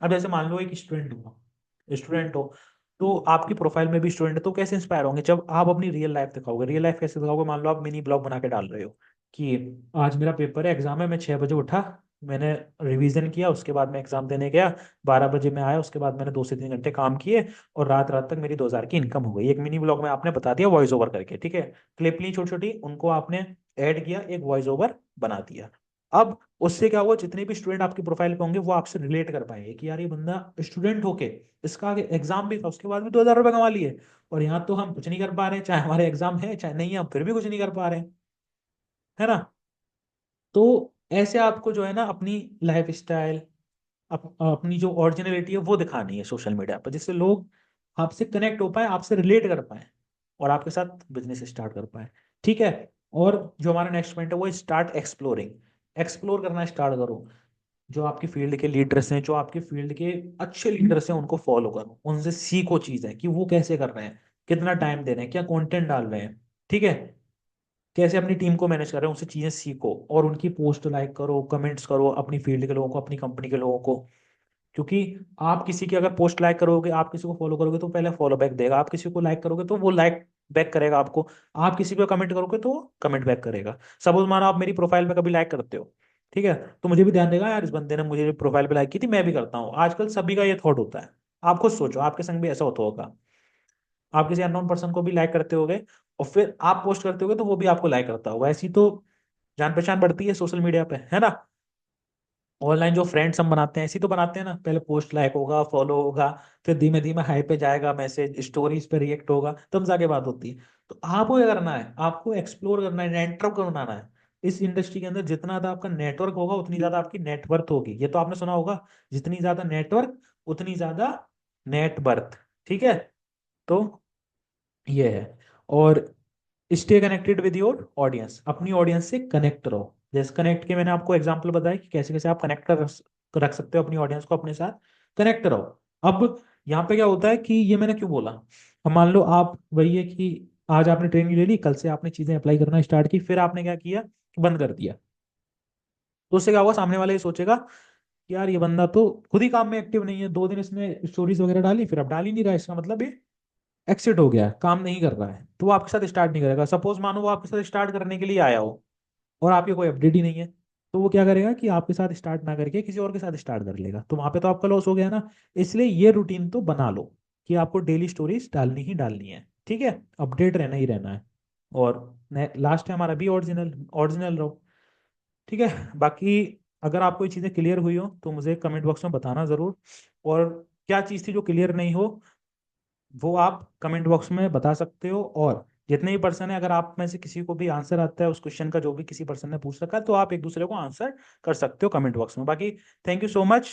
अब जैसे मान लो एक स्टूडेंट हो, तो आपकी प्रोफाइल में भी स्टूडेंट है, तो कैसे इंस्पायर होंगे जब आप अपनी रियल लाइफ दिखाओगे। रियल लाइफ कैसे दिखाओगे? मान लो आप मिनी ब्लॉग बना के डाल रहे हो कि आज मेरा पेपर है, एग्जाम है, मैं 6 बजे उठा, मैंने रिवीजन किया, उसके बाद मैं एग्जाम देने गया, 12 बजे मैं आया, उसके बाद मैंने 2 से 3 घंटे काम किए, और रात रात तक मेरी 2,000 की इनकम हो गई। एक मिनी ब्लॉग में आपने बता दिया वॉइस ओवर करके, ठीक है। क्लिप ली छोटी छोटी, उनको आपने ऐड किया, एक वॉइस ओवर बना दिया। अब उससे क्या हुआ, जितने भी स्टूडेंट आपकी प्रोफाइल पे होंगे वो आपसे रिलेट कर पाएंगे कि यार ये बंदा स्टूडेंट होके इसका आगे एग्जाम भी था, उसके बाद भी 2,000 रुपये कमा लिए। और यहाँ तो हम कुछ नहीं कर पा रहे हैं, चाहे हमारे एग्जाम है चाहे नहीं है, हम फिर भी कुछ नहीं कर पा रहे हैं, है ना। तो ऐसे आपको जो है ना अपनी लाइफ स्टाइल, अपनी जो ओरिजिनलिटी है वो दिखानी है सोशल मीडिया पर, जिससे लोग आपसे कनेक्ट हो पाए, आपसे रिलेट कर पाए, और आपके साथ बिजनेस स्टार्ट कर पाए, ठीक है। और जो हमारा नेक्स्ट पॉइंट है वो स्टार्ट एक्सप्लोरिंग। एक्सप्लोर करना स्टार्ट करो, जो आपकी फील्ड के लीडर्स हैं, जो आपके फील्ड के अच्छे लीडर्स हैं, उनको फॉलो करो, उनसे सीखो चीजें कि वो कैसे कर रहे हैं, कितना टाइम दे रहे हैं, क्या कंटेंट डाल रहे हैं, ठीक है, कैसे अपनी टीम को मैनेज कर रहे हैं, उनसे चीजें सीखो, और उनकी पोस्ट लाइक करो, कमेंट्स करो, अपनी फील्ड के लोगों को, अपनी कंपनी के लोगों को। क्योंकि आप किसी की अगर पोस्ट लाइक करोगे, आप किसी को फॉलो करोगे तो पहले फॉलो बैक देगा, आप किसी को लाइक करोगे तो वो लाइक बैक करेगा आपको, आप किसी को कमेंट करोगे तो कमेंट बैक करेगा। सपोज मानो आप मेरी प्रोफाइल पे कभी लाइक करते हो, ठीक है, तो मुझे भी ध्यान देगा यार इस बंदे ने मुझे प्रोफाइल पे लाइक की थी, मैं भी करता हूँ। आजकल सभी का ये थॉट होता है। आप खुद सोचो आपके संग भी ऐसा होता होगा, आप किसी अननोन पर्सन को भी लाइक करते होगे, और फिर आप पोस्ट करते होगे तो वो भी आपको लाइक करता होगा। ऐसी तो जान पहचान बढ़ती है सोशल मीडिया पे, है ना। ऑनलाइन जो फ्रेंड्स हम बनाते हैं ऐसी तो बनाते हैं ना, पहले पोस्ट लाइक होगा, फॉलो होगा, फिर धीमे धीमे हाई पे जाएगा, मैसेज स्टोरीज पे रिएक्ट होगा, तब जाके बात होती है। तो आपको क्या करना है, आपको एक्सप्लोर करना है, नेटवर्क बनाना है। इस इंडस्ट्री के अंदर जितना ज्यादा आपका नेटवर्क होगा उतनी ज्यादा आपकी नेटवर्थ होगी, ये तो आपने सुना होगा, जितनी ज्यादा नेटवर्क उतनी ज्यादा नेटवर्थ, ठीक है। तो ये है। और stay connected with your audience, अपनी ऑडियंस से कनेक्ट रहो। जैसे कनेक्ट के मैंने आपको एग्जांपल बताया कि कैसे कैसे आप कनेक्ट रख सकते हो अपनी ऑडियंस को अपने साथ, कनेक्ट रहो। अब यहाँ पे क्या होता है कि ये मैंने क्यों बोला, अब मान लो आप वही है कि आज आपने ट्रेनिंग ले ली, कल से आपने चीजें अप्लाई करना स्टार्ट की, फिर आपने क्या किया, बंद कर दिया। तो उससे क्या होगा, सामने वाला ये सोचेगा कि यार ये बंदा तो खुद ही काम में एक्टिव नहीं है, 2 दिन इसने स्टोरीज वगैरह डाली, फिर अब डाल ही नहीं रहा है, इसका मतलब ये एक्सिट हो गया है, काम नहीं कर रहा है, तो वो आपके साथ स्टार्ट नहीं करेगा। सपोज मानो वो आपके साथ स्टार्ट करने के लिए आया हो और आपकी कोई अपडेट ही नहीं है, तो वो क्या करेगा कि आपके साथ स्टार्ट ना करके किसी और के साथ स्टार्ट कर लेगा, तो वहां पे तो आपका लॉस हो गया ना। इसलिए ये रूटीन तो बना लो कि आपको डेली स्टोरीज डालनी ही डालनी है, ठीक है, अपडेट रहना ही रहना है। और लास्ट है हमारा, भी ओरिजिनल, ओरिजिनल रहो, ठीक है। बाकी अगर आपको ये चीज़ें क्लियर हुई हो तो मुझे कमेंट बॉक्स में बताना ज़रूर, और क्या चीज़ थी जो क्लियर नहीं हो वो आप कमेंट बॉक्स में बता सकते हो। और जितने भी पर्सन है, अगर आप में से किसी को भी आंसर आता है उस क्वेश्चन का जो भी किसी पर्सन ने पूछ रखा है, तो आप एक दूसरे को आंसर कर सकते हो कमेंट बॉक्स में। बाकी थैंक यू सो मच।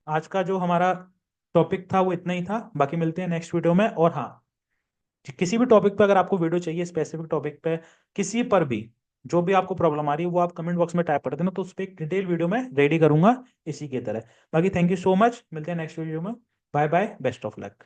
आज का जो हमारा टॉपिक था वो इतना ही था, बाकी मिलते हैं नेक्स्ट वीडियो में। और हाँ, किसी भी टॉपिक पे अगर आपको वीडियो चाहिए, स्पेसिफिक टॉपिक पे किसी पर भी जो भी आपको प्रॉब्लम आ रही है, वो आप कमेंट बॉक्स में टाइप कर देना, तो उस पर एक डिटेल वीडियो में रेडी करूंगा इसी की तरह। बाकी थैंक यू सो मच, मिलते हैं नेक्स्ट वीडियो में। Bye bye, best of luck.